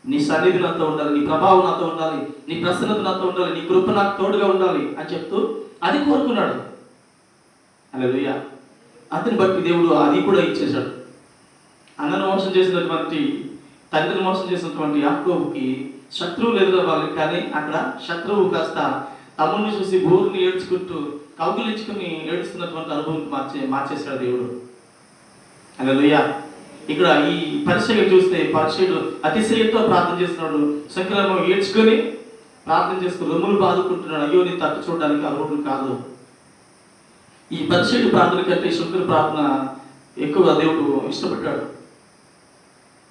నీ సన్నిధి నాతో ఉండాలి, నీ ప్రభావం నాతో ఉండాలి, నీ ప్రసన్నత నాతో ఉండాలి, నీ కృప నాకు తోడుగా ఉండాలి అని చెప్తూ అది కోరుకున్నాడు. హల్లెలూయా. అతని బట్టి దేవుడు అది కూడా ఇచ్చేశాడు. అన్నను మోసం చేసినటువంటి, తండ్రిని మోసం చేసినటువంటి యాకోబుకి శత్రువులు ఎదురవ్వాలి, కానీ అక్కడ శత్రువు కాస్త తమ్ముడిని చూసి బోరుని ఏడ్చుకుంటూ కౌగులించుకుని ఏడుస్తున్నటువంటి అనుభవం మార్చేశాడు దేవుడు. హల్లెలూయా. ఇక్కడ ఈ పరిచయం చూస్తే పరిచయుడు అతిశయంతో ప్రార్థన చేస్తున్నాడు, శంకరము ఏడ్చుకొని ప్రార్థన చేస్తూ రొమ్ములు బాదుకుంటున్నాడు. అయ్యో నీ తట్టు చూడడానికి అర్హుడు కాదు. ఈ పరిచయుడు ప్రార్థన కంటే శంకర ప్రార్థన ఎక్కువ దేవుడు ఇష్టపడ్డాడు.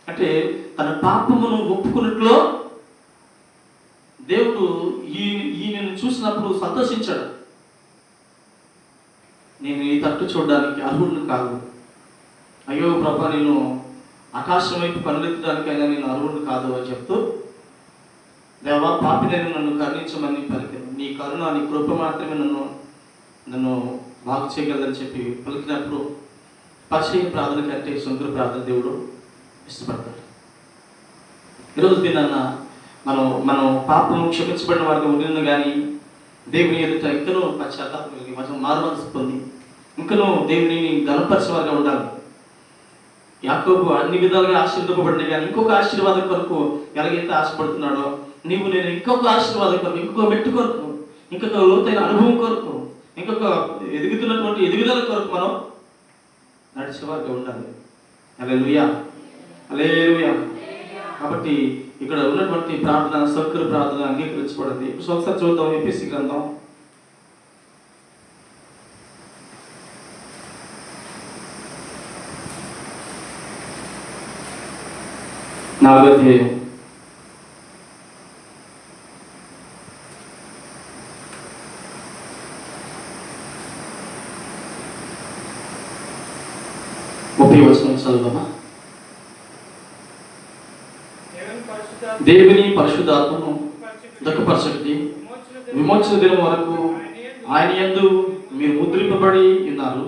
అంటే తన పాపమును ఒప్పుకున్నట్లో దేవుడు ఈయనను చూసినప్పుడు సంతోషించాడు. నేను నీ తట్టు చూడడానికి అర్హులను కాదు. అయ్యో ప్రభా, నేను ఆకాశం వైపు కనులెత్తడానికైనా నేను అర్హులను కాదు అని చెప్తూ, దేవా పాపినైనా నన్ను కరుణించమని పలికాను. నీ కరుణ, నీ కృప మాత్రమే నన్ను బాగు చేయగలదని చెప్పి పలికినప్పుడు పరిచయ ప్రార్థన కంటే సొంత ప్రార్థన దేవుడు ఇష్టపడతాడు. ఈరోజు దీనన్న మనం పాపం క్షమించబడిన వారికి ఉండిన కానీ దేవుని ఎదుట ఇంకనూ పశ్చాత్తాపం కలిగి మనం మారుమనసు పొంది ఇంకనూ దేవుని గణపరిచే వారిగా ఉండాలి. యాకోబు అన్ని విధాలుగా ఆశీర్వదింపబడిన కానీ ఇంకొక ఆశీర్వాదం కొరకు ఎలాగైతే ఆశపడుతున్నాడో, నేను ఇంకొక ఆశీర్వాదం కొరకు, ఇంకొక మెట్టు కొరకు, ఇంకొక లోతైన అనుభవం కొరకు, ఇంకొక ఎదుగుతున్నటువంటి ఎదుగుదల కొరకు మనం నడిచేవారిగా ఉండాలి. హల్లెలూయా, హల్లెలూయా. కాబట్టి ఇక్కడ ఉన్నటువంటి ప్రార్థన, సౌకర్య ప్రార్థన అంగీకరించబడింది. ఇప్పుడు ఒకసారి చూద్దాం ఎఫెసీ గ్రంథం 4వ అధ్యాయం 30వ వచనం చదువుదామా? దేవుని పరిశుద్ధాత్మను దుఃఖపరచండి, విమోచన దినం వరకు ఆయన యందు మీరు ముద్రింపబడి ఉన్నారు.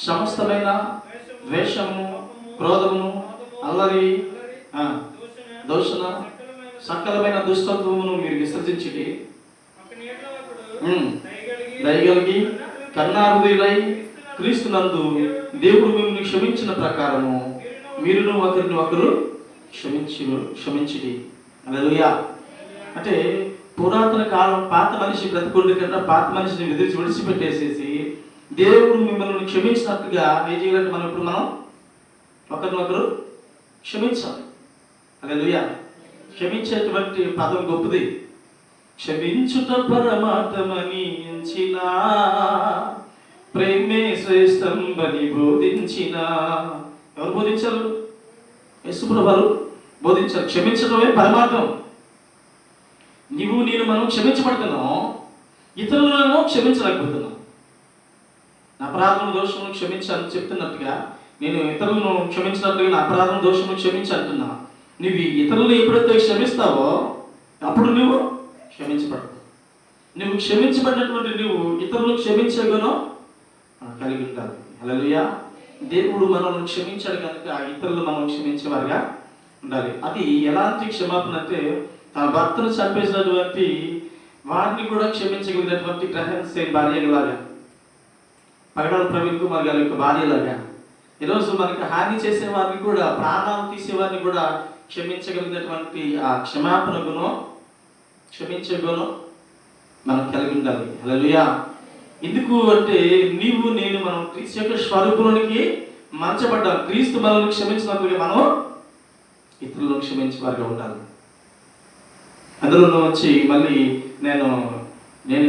సమస్తమైన ద్వేషము, క్రోధము, అల్లరి, దూషణ, సకలమైన దుష్టత్వమును మీరు విసర్జించి దయగలిగి కరుణాహృదయులై క్రీస్తునందు దేవుడు మిమ్మల్ని క్షమించిన ప్రకారము మీరును ఒకరిని ఒకరు క్షమించిడి. హల్లెలూయా. అంటే పురాతన కాలం పాత మనిషి బ్రతుకుండే కన్నా పాత మనిషిని విడిచిపెట్టేసేసి దేవుడు మిమ్మల్ని క్షమించినట్టుగా ఏం చేయాలంటే మనం ఒకరినొకరు క్షమించాలి. హల్లెలూయా. క్షమించేటువంటి పదం గొప్పది. క్షమించుట పరమార్థమని ఎంచిన, ప్రేమే శ్రేష్టంబని బోధించిన. ఎవరు బోధించారు? యేసుప్రభువు బోధించారు. క్షమించడమే పరమార్థం. నేను మనం క్షమించబడుతున్నాం, ఇతరులను క్షమించలేకపోతున్నాం. అపరాధం దోషము క్షమించాలని చెప్తున్నట్టుగా నేను ఇతరులను క్షమించినట్లుగా నా అపరాధం దోషము క్షమించి అంటున్నా. నువ్వు ఇతరులను ఎప్పుడైతే క్షమిస్తావో అప్పుడు నువ్వు క్షమించబడతావు. నువ్వు క్షమించబడినటువంటి నువ్వు ఇతరులను క్షమించే గుణం కలిగి ఉండాలి. హల్లెలూయా. దేవుడు మనల్ని క్షమించాడు కనుక ఇతరులు మనం క్షమించేవారుగా ఉండాలి. అది ఎలాంటి క్షమాపణ అంటే, తన భర్తను చంపేసినటువంటి వారిని కూడా క్షమించగలిగినటువంటి గ్రహణ్ సేన్ భార్యలాగా, పగడాల ప్రవీణ్ కుమార్ గారి యొక్క భార్యలాగా, ఈరోజు మనకి హాని చేసే వారిని కూడా, ప్రాణాలు తీసేవారిని కూడా క్షమించగలిగినటువంటి ఆ క్షమాపణ గుణం, క్షమించే గుణం మనం కలిగి ఉండాలి. హల్లెలూయా. ఎందుకు అంటే నేను మనం క్రీస్తు యొక్క స్వరూపంలోనికి మార్చబడ్డాం. క్రీస్తు మనల్ని క్షమించినట్లుగా మనం ఇతరులను క్షమించే వారిగా ఉండాలి. అందులో వచ్చి మళ్ళీ నేను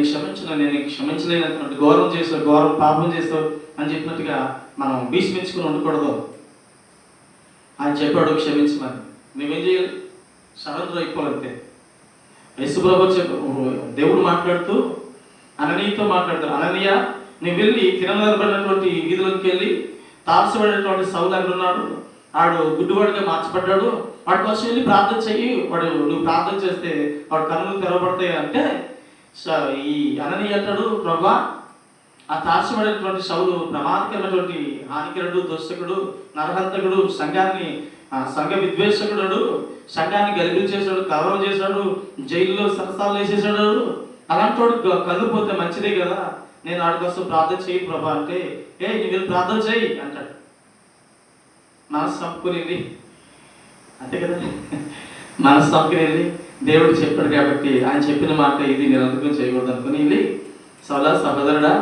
క్షమించలేనటువంటి ఘోరం పాపం చేస్తావు అని చెప్పినట్టుగా మనం భీష్మించుకుని ఉండకూడదు. ఆయన చెప్పాడు క్షమించమని. నువ్వేం చేయాలి? సరెండర్ అయిపోవాలంతే. యేసుప్రభువు దేవుడు మాట్లాడుతూ అననీయతో మాట్లాడతాడు. అననీయ, నువ్వు వెళ్ళి తినబడినటువంటి వీధులకు వెళ్ళి తారసపడినటువంటి సౌలు అక్కడ ఉన్నాడు, వాడు గుడ్డివాడిగా మార్చబడ్డాడు, వాడి కోసం వెళ్ళి ప్రార్థన చెయ్యి, నువ్వు ప్రార్థన చేస్తే వాడు కన్నులు తెరవబడతాయి అంటే ఈ అననీయ అంటాడు, ప్రభా, ఆ తారసపడినటువంటి సౌలు ప్రమాదకరమైనటువంటి హానికరుడు, దుష్టకుడు, నరహంతకుడు, సంఘ విద్వేషకుడు, సంఘాన్ని గలిబిలి చేశాడు, కలవరం చేశాడు, జైల్లో సరసాలు వేసేసాడు. అలాంటి వాడు కళ్ళు పోతే మంచిదే కదా, నేను వాడి కోసం ప్రార్థన చేయి ప్రభా అంటే, నువ్వు ప్రార్థన చేయి అంటాడు. మనసు చంపుకునేది అంతే కదా, మనసు చంపుకునేది. దేవుడు చెప్పాడు కాబట్టి ఆయన చెప్పిన మాట ఇది నిరంతరం చేయకూడదు అనుకుని వెళ్ళి, సహోదరుడా,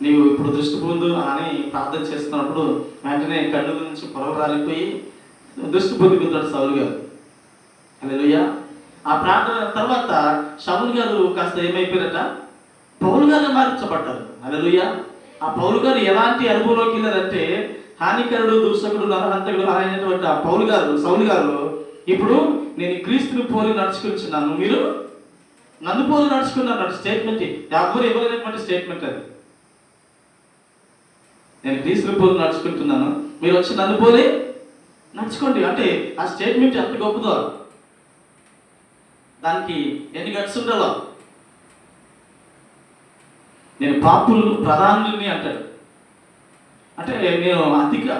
నీవు ఇప్పుడు దృష్టి పొందు అని ప్రార్థన చేస్తున్నప్పుడు వెంటనే కన్నుల నుంచి పొరవ రాలిపోయి దృష్టి పొందుకుంటాడు సౌలు గారు. హల్లెలూయా. ఆ ప్రార్థన తర్వాత సౌలు గారు కాస్త ఏమైపోయారట, పౌలు గారు మార్చబడ్డారు. హల్లెలూయా. ఆ పౌలు గారు ఎలాంటి అనుభవంలోకి వెళ్ళారంటే, హానికరుడు, దూషకుడు, నరహంతకుడు అయినటువంటి ఆ సౌలు గారు ఇప్పుడు నేను క్రీస్తుని పోలి నడుచుకుంటున్నాను, మీరు నన్ను పోలి నడుచుకున్నారు స్టేట్మెంట్. ఎవరు ఇవ్వలేనటువంటి స్టేట్మెంట్ అది. నేను క్రీస్తుని పోలి నడుచుకుంటున్నాను, మీరు వచ్చి నన్ను పోలి నడుచుకోండి. అంటే ఆ స్టేట్మెంట్ ఎంత గొప్పదో, దానికి ఎన్ని గట్స్ ఉండాలో. నేను పాపులు ప్రధానుని అంటాడు. అంటే నేను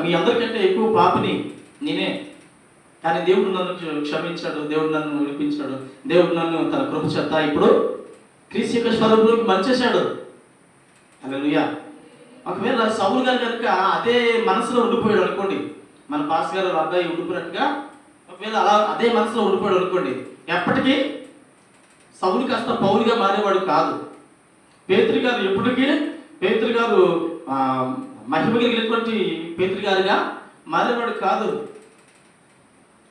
మీ అందరికంటే ఎక్కువ పాపిని నేనే, కానీ దేవుడు నన్ను క్షమించాడు, దేవుడు నన్ను విడిపించాడు, దేవుడు నన్ను తన కృప చేత ఇప్పుడు క్రీస్తు యొక్క స్వరూపంలోకి మార్చేశాడు. హల్లెలూయా. ఒకవేళ సౌలు గారు కనుక అదే మనసులో ఉండిపోయాడు అనుకోండి, మన పాస్ గారు అబ్బాయి ఉండిపోయినట్టుగా ఒకవేళ అలా అదే మనసులో ఉండిపోయాడు అనుకోండి, ఎప్పటికీ సౌలు కాస్త పౌలుగా మారేవాడు కాదు. పేతురు గారు ఎప్పటికీ పేతురు గారు మహిమ కలిగినటువంటి పేతురు గారుగా మారేవాడు కాదు.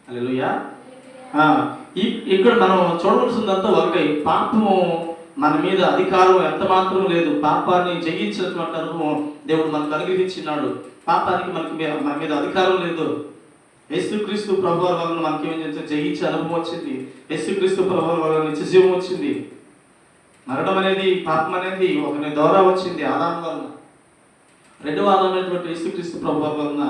హల్లెలూయా. ఇక్కడ మనం చూడవలసిందంతా ఒకటి, పాపము మన మీద అధికారం ఎంత మాత్రం లేదు. పాపాన్ని జయించినటువంటి అనుభవం దేవుడు మనకు అనుగ్రహించినాడు. పాపానికి మన మీద అధికారం లేదు. యేసుక్రీస్తు ప్రభువారి వలన మనకి ఏం జయించే అనుభవం వచ్చింది. యేసుక్రీస్తు ప్రభువారి వలన నిత్యజీవం వచ్చింది. మరణం అనేది, పాపం అనేది ఒకరి ద్వారా వచ్చింది, ఆదాము వలన. రెండవ ఆదామైనటువంటి యేసుక్రీస్తు ప్రభువారి వలన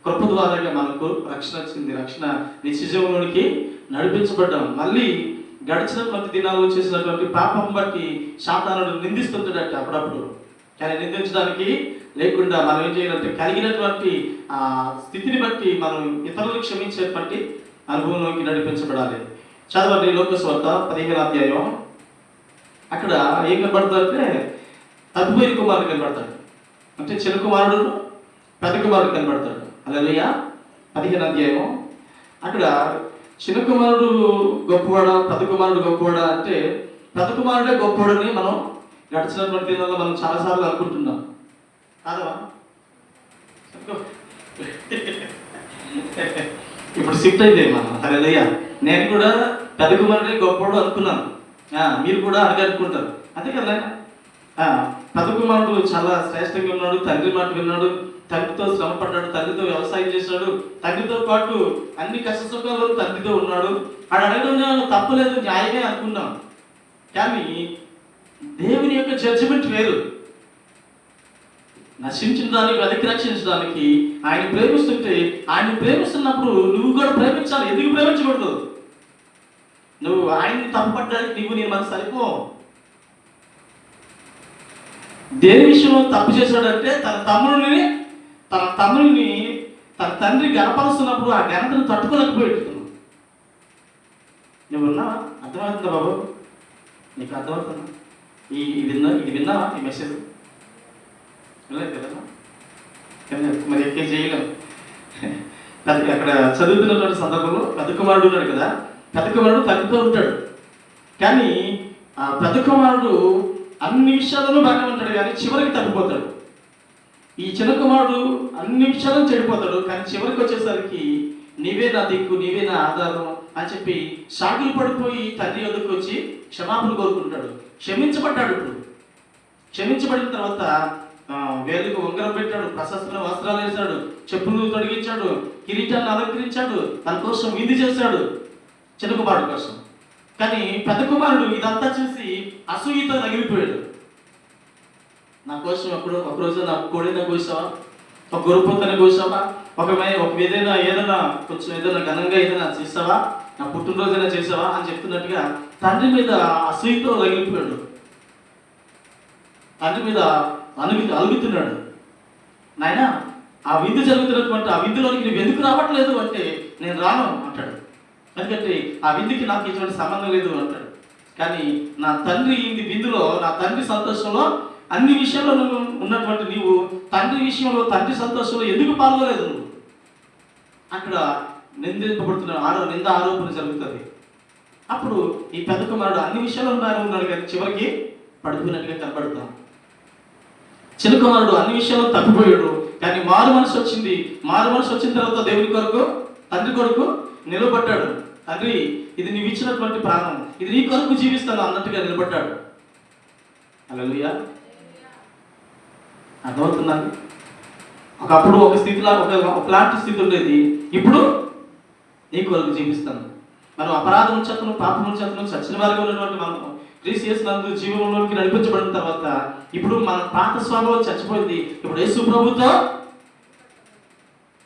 కృప ద్వారాగా మనకు రక్షణ వచ్చింది. రక్షణ నిత్యజీవంలోనికి నడిపించబడ్డాం. మళ్ళీ గడిచినటువంటి దినాల్లో చేసినటువంటి పాపం బట్టి సాతానుడు నిందిస్తుంటాడట అప్పుడప్పుడు. కానీ నిందించడానికి లేకుండా మనం ఏం చేయాలంటే కలిగినటువంటి ఆ స్థితిని బట్టి మనం ఇతరులను క్షమించేటువంటి అనుభవంలోకి నడిపించబడాలి. చదవండి లోకసువార్త 15వ అధ్యాయం. అక్కడ ఏం కనబడతాడంటే తప్పిపోయిన కుమారుడు కనబడతాడు. అంటే చిన్న కుమారుడు, పెద్ద కుమారుడు కనబడతాడు. హల్లెలూయా. 15వ అధ్యాయం. అక్కడ చిన్న కుమారుడు గొప్పవాడా, పెద్ద కుమారుడు గొప్పవాడా అంటే పెద్ద కుమారుడే గొప్పవాడని మనం గడిచినటువంటి దినాల్లో మనం చాలాసార్లు అనుకుంటున్నాం కాదవా? ఇప్పుడు షిఫ్ట్ అయితే మనం. హల్లెలూయా. నేను కూడా పెద్ద కుమారుడే గొప్పవాడు అనుకున్నాను, మీరు కూడా అనుకుంటారు అంతే కదా. పెద్ద కుమారుడు చాలా శ్రేష్టంగా ఉన్నాడు, తండ్రి మాట విన్నాడు, తండ్రితో శ్రమ పడ్డాడు, తండ్రితో వ్యవసాయం చేశాడు, తండ్రితో పాటు అన్ని కష్ట సుఖాలు తండ్రితో ఉన్నాడు. ఆడ అడగడం తప్పలేదు, న్యాయమే అనుకున్నాం. కానీ దేవుని యొక్క జడ్జిమెంట్ వేరు. నశించడానికి, వెనక్కి రక్షించడానికి ఆయన ప్రేమిస్తుంటే, ఆయన ప్రేమిస్తున్నప్పుడు నువ్వు కూడా ప్రేమించాలి. ఎందుకు ప్రేమించకూడదు? నువ్వు ఆయన్ని తప్పుపడ్డానికి నేను మనకు సరిపో. దేని విషయంలో తప్పు చేశాడంటే తన తమ్ముడిని తన తండ్రి గనపరుస్తున్నప్పుడు ఆ ఘనతను తట్టుకోలేకపోతున్నావు. నువ్వు ఉన్నావా? అర్థమవుతుందా బాబు? నీకు అర్థమవుతుందా? ఇది విన్నావా? ఈ మెసేజ్ వినలేదు కదా? మరి ఎక్కే చేయలేం. అక్కడ చదువుతున్నటువంటి సందర్భంలో పెద్ద కుమారుడు ఉన్నాడు కదా, పెద్ద కుమారుడు తండ్రితో ఉంటాడు. కానీ ఆ పెద్ద కుమారుడు అన్ని విషయాలను బాగానే ఉంటాడు, కానీ చివరికి తప్పిపోతాడు. ఈ చిన్న కుమారుడు అన్ని విషయాలను చెడిపోతాడు, కానీ చివరికి వచ్చేసరికి నీవే నా దిక్కు, నీవే నా ఆధారం అని చెప్పి సాగులు పడిపోయి తండ్రి వద్దకు వచ్చి క్షమాపణ కోరుకుంటాడు. క్షమించబడ్డాడు. ఇప్పుడు క్షమించబడిన తర్వాత వేలుకు ఉంగరం పెట్టాడు, ప్రశస్తమైన వస్త్రాలు వేశాడు, చెప్పులు తొడిగించాడు, కిరీటాన్ని అలంకరించాడు, తన కోసం విందు చేశాడు చిన్న కుమారుడు కోసం. కానీ పెద్ద కుమారుడు ఇదంతా చూసి అసూయతో రగిలిపోయాడు. నా కోసం ఒకరోజు నా కోడిన కోసావా, ఒక గొర్రెపోతని కోసావా, ఏదైనా కొంచెం ఏదైనా ఘనంగా ఏదైనా చేసావా, నా పుట్టినరోజైనా చేసావా అని చెప్తున్నట్టుగా తండ్రి మీద అసూయతో రగిలిపోయాడు. తండ్రి మీద అలుగుతున్నాడు. నాయన, ఆ విందు జరుగుతున్నటువంటి ఆ విందులోనికి నువ్వు ఎందుకు రావట్లేదు అంటే నేను రాను అంటాడు. ఎందుకంటే ఆ విందుకి నాకు ఎటువంటి సంబంధం లేదు అంటాడు. కానీ నా తండ్రి విందులో, నా తండ్రి సంతోషంలో, అన్ని విషయాల్లో నువ్వు ఉన్నటువంటి నీవు తండ్రి విషయంలో, తండ్రి సంతోషంలో ఎందుకు పాల్గొలేదు? నువ్వు అక్కడ నిందింపబడుతున్న నింద ఆరోపణ జరుగుతుంది. అప్పుడు ఈ పెద్ద కుమారుడు అన్ని విషయాల్లో ఉన్నాడు, కానీ చివరికి పడిపోయినట్టుగా కనపడతాం. చిన్న కుమారుడు అన్ని విషయాల్లో తప్పిపోయాడు, కానీ మారు మనసు వచ్చింది. మారు మనసు వచ్చిన తర్వాత దేవుని కొరకు, తండ్రి కొరకు నిలబడ్డాడు. తండ్రి, ఇది నీవు ఇచ్చినటువంటి ప్రాణం, ఇది నీ కొరకు జీవిస్తాను అన్నట్టుగా నిలబడ్డాడు. హల్లెలూయా. అర్థమవుతున్నాను. ఒకప్పుడు ఒక స్థితిలో ఒకలాంటి స్థితి ఉండేది, ఇప్పుడు నీ కొరకు జీవిస్తాను. మనం అపరాధం చేతను, పాపం చేతను చచ్చిన వారిగా ఉన్నటువంటి మనం క్రీస్తు యేసు నందు జీవంలోకి నడిపించబడిన తర్వాత ఇప్పుడు మన పాత స్వభావం చచ్చిపోయింది. ఇప్పుడు యేసు ప్రభుతో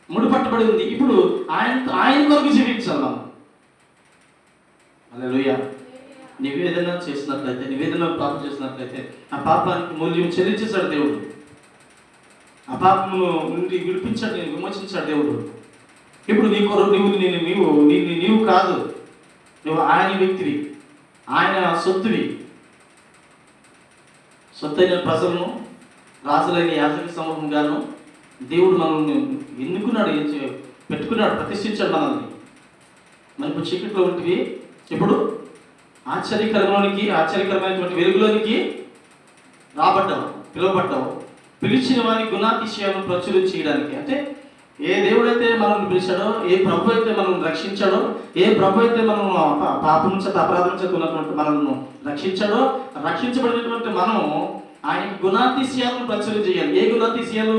ముడిపట్టబడి ఉంది. ఇప్పుడు ఆయన కొరకు జీవించాలి మనం. హల్లెలూయా. నివేదన చేసినట్లయితే, నివేదన పాపం చేసినట్లయితే ఆ పాపానికి మూల్యం చెల్లించేశాడు దేవుడు. ఆ పాపమును నుండి విడిపించాడు, నేను విమోచించాడు దేవుడు. ఇప్పుడు నీ కొరకు నీవు కాదు, నువ్వు ఆయన వ్యక్తివి, ఆయన సొత్తువి. సొత్తైన ప్రజలను, రాజులైన యాజక సమూహంగాను దేవుడు మనల్ని ఎన్నుకున్నాడు, పెట్టుకున్నాడు, ప్రతిష్ఠించాడు మనల్ని. మనకు చీకట్లో ఉంటివి ఇప్పుడు ఆశ్చర్యకరమైనటువంటి వెలుగులోనికి రాబడ్డావు, పిలువబడ్డావు. పిలిచిన వారి గుణాతిశయాలను ప్రచురం చేయడానికి. అంటే ఏ దేవుడైతే మనల్ని పిలిచాడో, ఏ ప్రభు అయితే మనల్ని రక్షించాడో, ఏ ప్రభు అయితే మనం పాపం చేత అపరాధం చేత ఉన్నటువంటి మనల్ని రక్షించాడో, రక్షించబడినటువంటి మనం ఆయనకి గుణాతిశయాలను ప్రచురం చేయాలి. ఏ గుణాతిశయాలు?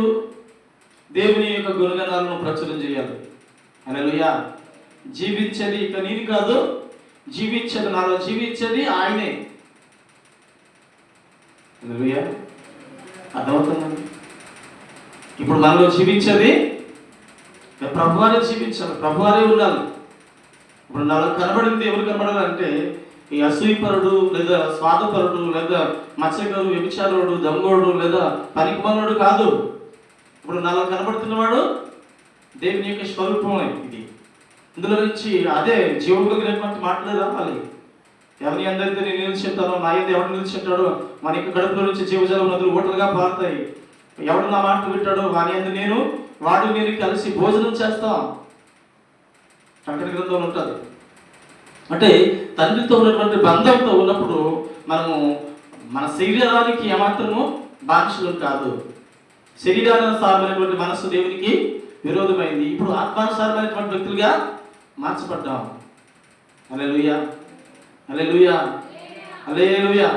దేవుని యొక్క గుణగణాలను ప్రచురం చేయాలి. హల్లెలూయా. జీవించేది ఇక నేను కాదు, జీవించేది నాలో జీవించేది ఆయనే. హల్లెలూయా. అర్థమవుతుందండి? ఇప్పుడు మనలో జీవించేది ప్రభువారే జీవించాలి, ప్రభువారే ఉండాలి. ఇప్పుడు నాలో కనబడింది ఎవరు కనబడాలంటే ఈ అసూయపరుడు, లేదా స్వార్థపరుడు, లేదా మత్స్యకారు, వ్యభిచారుడు, దొంగోడు, లేదా పనికిమాలుడు కాదు. ఇప్పుడు నాలో కనబడుతున్నవాడు దేవుని యొక్క స్వరూపమే. ఇది ఇందులో నుంచి అదే జీవం కలిగినటువంటి మాటలే రావాలి. ఎవరిని అందరితో నేను నిలిచింటానో, నా అయితే ఎవరు నిలిచింటాడో మన యొక్క కడుపులో నుంచి జీవజలం నదులు ఓటలుగా పారుతాయి. ఎవడు నా మాట వింటాడో వాని అందు నేను కలిసి భోజనం చేస్తాం. ప్రకటన గ్రంథంలో ఉంటుంది. అంటే తండ్రితో ఉన్నటువంటి బంధంతో ఉన్నప్పుడు మనము మన శరీరానికి ఏమాత్రము బానిసలు కాదు. శరీరానుసారమైనటువంటి మనస్సు దేవునికి విరోధమైంది. ఇప్పుడు ఆత్మానుసారమైనటువంటి వ్యక్తులుగా మార్చబడ్డాం. హల్లెలూయా, హల్లెలూయా, హల్లెలూయా.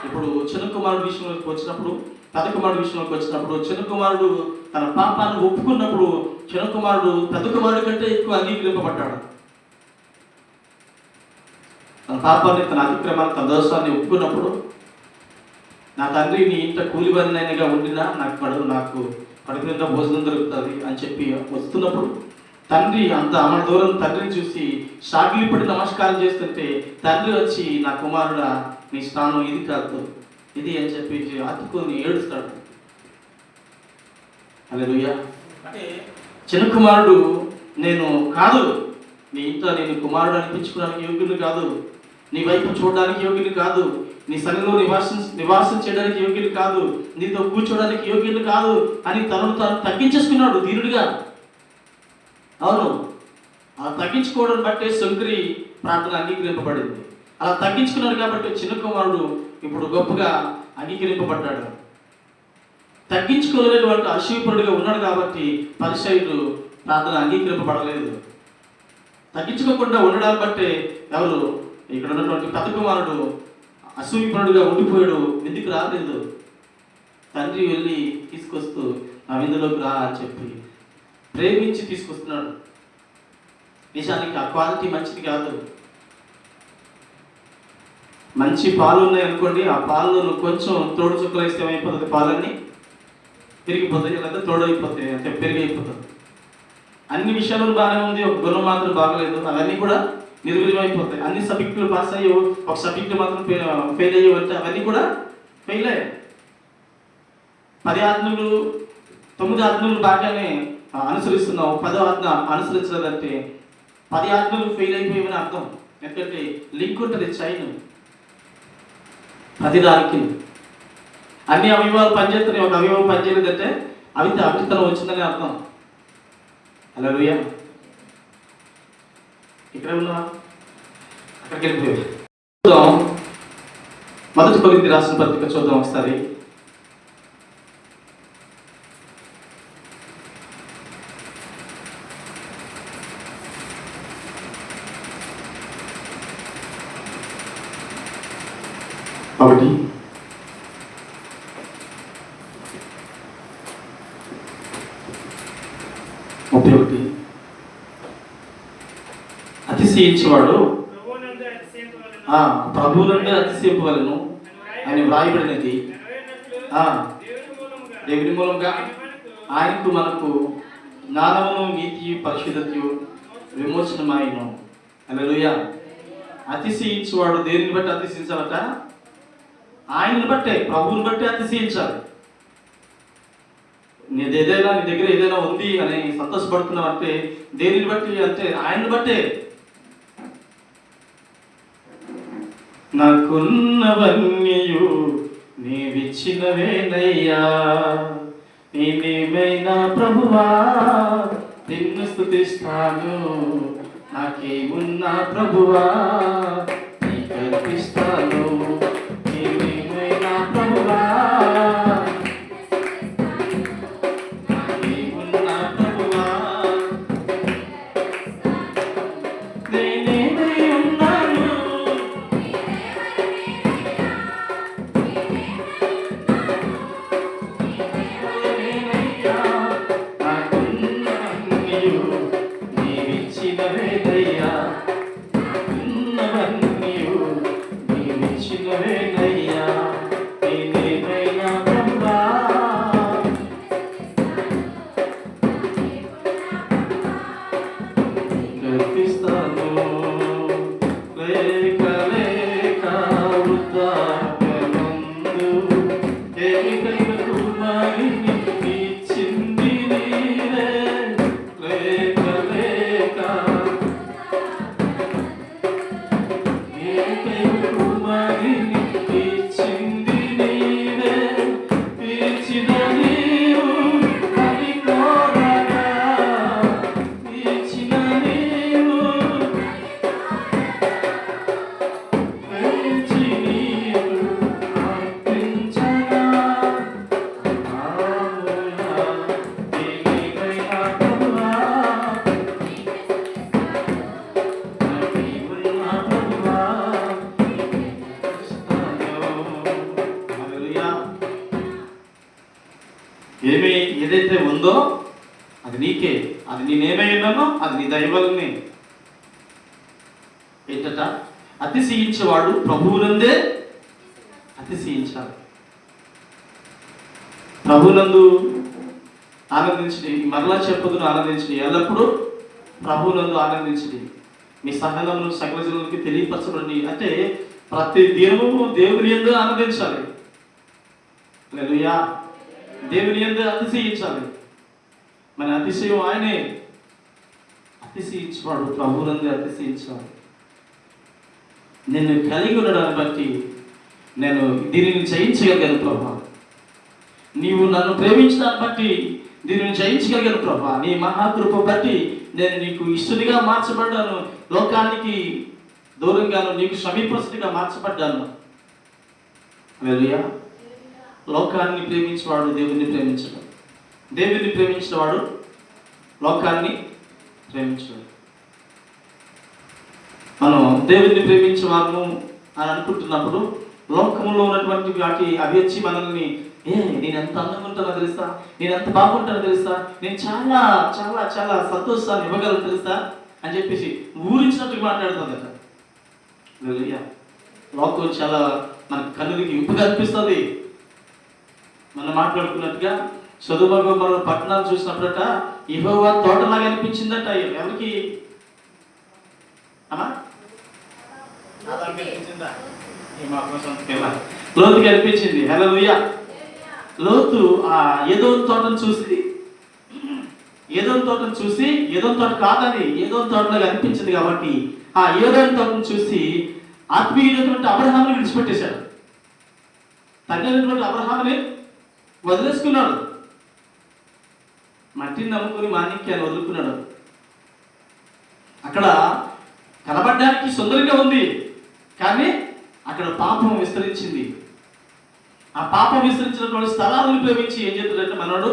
ఇప్పుడు చిన్న కుమారుడు విషయంలోకి వచ్చినప్పుడు, పెద్ద కుమారుడు విషయంలోకి వచ్చినప్పుడు, చిన్న కుమారుడు తన పాపాన్ని ఒప్పుకున్నప్పుడు చిన్న కుమారుడు పెద్ద కుమారుడు కంటే ఎక్కువ అంగీకరింపబడ్డాడు. తన పాపాన్ని, తన అతిక్రమాన్ని, తన దోషాన్ని ఒప్పుకున్నప్పుడు, నా తండ్రి నీ ఇంత కూలివారినైనగా ఉండినా నాకు కడుపు నిండా భోజనం దొరుకుతుంది అని చెప్పి వస్తున్నప్పుడు తండ్రి అంత ఆమె దూరం తండ్రిని చూసి షాగిలిపడి నమస్కారం చేస్తుంటే తండ్రి వచ్చి, నా కుమారుడా నీ స్థానం ఇది కాదు ఇది అని చెప్పి అతుకొని ఏడుస్తాడు. హల్లెలూయా. అంటే చిన్న కుమారుడు నేను కాదు, నీ ఇంట్లో నేను కుమారుడు అనిపించుకోవడానికి యోగ్యుని కాదు, నీ వైపు చూడడానికి యోగ్యుని కాదు, నీ సన్నిధిలో నివాసం చేయడానికి యోగ్యుని కాదు, నీతో కూర్చోడానికి యోగ్యుని కాదు అని తనను తాను తగ్గించేసుకున్నాడు దీనుడిగా. అవును, అలా తగ్గించుకోవడం బట్టే శంకరి ప్రార్థన అంగీకరింపబడింది. అలా తగ్గించుకున్నాడు కాబట్టి చిన్న కుమారుడు ఇప్పుడు గొప్పగా అంగీకరింపబడ్డాడు. తగ్గించుకోలేనటువంటి అసూయపరుడిగా ఉన్నాడు కాబట్టి పరిసయ్యుడు ప్రార్థన అంగీకరింపబడలేదు. తగ్గించుకోకుండా ఉండడాన్ని బట్టే ఎవరు ఇక్కడ ఉన్నటువంటి పెద్ద కుమారుడు అసూయపరుడుగా ఉండిపోయాడు, విందుకు రాలేదు. తండ్రి వెళ్ళి తీసుకొస్తూ ఆ విందులోకి రా అని చెప్పి ప్రేమించి తీసుకొస్తున్నాడు. నిజానికి ఆ క్వాలిటీ మంచిది కాదు. మంచి పాలు ఉన్నాయనుకోండి, ఆ పాలలో కొంచెం తోడు చుక్కలు వేస్తే ఏమైపోతుంది, పాలన్నీ పెరిగిపోతాయి, లేదా తోడైపోతాయి, అంటే పెరిగైపోతుంది. అన్ని విషయాలు బాగానే ఉంది, ఒక గుణం మాత్రం బాగలేదు, అవన్నీ కూడా నిర్వీర్యమైపోతాయి. అన్ని సబ్జెక్టులు పాస్ అయ్యో, ఒక సబ్జెక్టు మాత్రం ఫెయిల్ అయ్యేవంటే అవన్నీ కూడా ఫెయిల్ అయ్యాయి. 10 ఆజ్ఞలు 9 ఆజ్ఞలు బాగానే అనుసరిస్తున్నావు, 10వ ఆజ్ఞ అనుసరించలేదంటే 10 ఆజ్ఞలు ఫెయిల్ అయిపోయామని అర్థం. ఎందుకంటే లింక్ ఉంటుంది, చైన్ ప్రతిదానికి. అన్ని అవయవాలు పనిచేస్తున్నాయి, ఒక అవయవం పనిచేయలేదంటే అవితనం వచ్చిందని అర్థం. హల్లెలూయా. ఇక్కడ ఉన్నా అక్కడికి వెళ్ళిపోయాడు. చూద్దాం, మొదటి కొరింథీ రాసిన పత్రిక చూద్దాం ఒకసారి. ఒకటి అతిశయించేవాడు ప్రభువునందే అతిశయింపవలెను అని వ్రాయబడినది. దేవుని మూలంగా ఆయనకు మనకు జ్ఞానమును, నీతి, పరిశుద్ధతయు, విమోచనమాయను. హల్లెలూయా. అతిశయించువాడు దేనిని బట్టి అతిశయించాలట? ఆయనను బట్టే, ప్రభువుని బట్టి అతిశయించాలి. నీ దగ్గర ఏదైనా ఉంది అని సంతోషపడుతున్నావు అంటే దేనిని బట్టి అంటే ఆయన్ని బట్టే. నాకున్నవన్నీయు నీవిచ్చినవేనయ్యా, నేనేమైనా ప్రభువా నిన్ను స్తుతిస్తాను. నాకేమున్నా ప్రభువా నీకు అర్పిస్తాను. నేనేమైనా ప్రభువా నాకేమున్నా ప్రభువా నేనేమై ఉన్నాను. నాకున్నవన్నీయు నీవిచ్చినవేనయ్యా, నాకున్నవన్నీయు నీవిచ్చినవేనయ్యా, నేనేమైనా ప్రభువా కల్పిస్తాను. లేక లేక వృద్ధాప్యమందు ఏకైక కుమారుని ఇచ్చింది నీవే. లేక లేక ఏకైక కుమారుని ఇచ్చింది నీవే. ఇచ్చిన నీవు అది కోరగా, ఇచ్చిన నీవు ఇచ్చి నీవు అర్పించగా. హల్లెలూయా. నేనేమైనా ప్రభువా నాకేమున్నా ప్రభువా హల్లెలూయా. ఏదైతే ఉందో అది నీకే. అది నేనేమై ఉన్నానో అది నీ దైవల్ని. ఏంటట? అతిశయించేవాడు ప్రభువునందే అతిశయించాలి. ప్రభువునందు ఆనందించడి, మరలా చెప్పదును ఆనందించడి, ఎల్లప్పుడూ ప్రభువునందు ఆనందించడి. మీ సహనమును సకల జనులకి తెలియపరచబడి అంటే ప్రతి దినము దేవుని యందు ఆనందించాలి. హల్లెలూయా. దేవుని యందు అతిశయించాలి. మన అతిశయం ఆయనే. అతిశయించేవాడు ప్రభువునందు అతిశయించాలి. నిన్ను కలిగి ఉండడాన్ని బట్టి నేను దీనిని జయించగలిగాను ప్రభా. నీవు నన్ను ప్రేమించడాన్ని బట్టి దీనిని జయించగలిగాను ప్రభా. నీ మహాకృప బట్టి నేను నీకు ఇష్టడిగా మార్చబడ్డాను. లోకానికి దూరంగాను నీకు సమీపస్తుడిగా మార్చబడ్డాను. హల్లెలూయా. లోకాన్ని ప్రేమించేవాడు దేవుణ్ణి ప్రేమించడు. దేవుణ్ణి ప్రేమించేవాడు లోకాన్ని ప్రేమించడు. మనం దేవుణ్ణి ప్రేమించేవాము అని అనుకుంటున్నప్పుడు లోకంలో ఉన్నటువంటి వాటి అవి వచ్చి మనల్ని నేను ఎంత అందంగా ఉంటానో తెలుసా, నేను ఎంత బాగుంటానో తెలుసా, నేను చాలా చాలా చాలా సంతోషాన్ని ఇవ్వగలను తెలుసా అని చెప్పేసి ఊరించినట్టుగా మాట్లాడుతుందట. హల్లెలూయా. లోకం చాలా మన కన్నులకి ఇంపుగా అనిపిస్తుంది. మనం మాట్లాడుకున్నట్టుగా సొదొమ గొమొర్రా పట్టణాలు చూసినప్పుడట యెహోవా తోటలాగా అనిపించిందట. ఎవరికి అమ్మా? లోతుకి అనిపించింది. హల్లెలూయా. లోతు ఆ ఏదోం తోటను చూసి ఏదోం తోట కాదని ఏదోం తోటలాగా అనిపించింది కాబట్టి ఆ ఏదోం తోటను చూసి ఆత్మీయుడైనటువంటి అబ్రహాముని విడిచిపెట్టేశాడు. తగినటువంటి అబ్రహాముని వదిలేసుకున్నాడు. మట్టిని నమ్ముకుని మాణిక్యాన్ని వదులుకున్నాడు. అక్కడ కనబడడానికి సుందరంగా ఉంది, కానీ అక్కడ పాపం విస్తరించింది. ఆ పాపం విస్తరించినటువంటి స్థలాలను ప్రేమించి ఏం చేస్తాడంటే మనోడు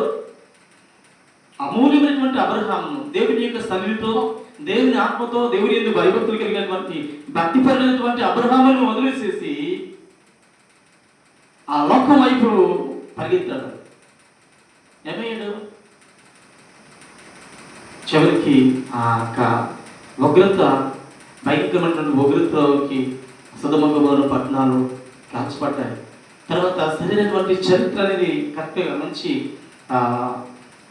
అమూల్యమైనటువంటి అబ్రహామును దేవుని యొక్క సన్నిధితో, దేవుని ఆత్మతో, దేవుని యందు భయభక్తులు కలిగినటువంటి భక్తిపరమైనటువంటి అబ్రహామును వదిలేసేసి ఆ లోకం వైపు పరిగెత్తాడు. ఏమయ్యాడు? చివరికి ఆ యొక్క ఉగ్రత, భయంకరమైనటువంటి ఉగ్రతకి సొదొమ గొమొర్రా పట్టణాలు కాల్చబడ్డాయి. తర్వాత సరైనటువంటి చరిత్ర అనేది కరెక్ట్గా మంచి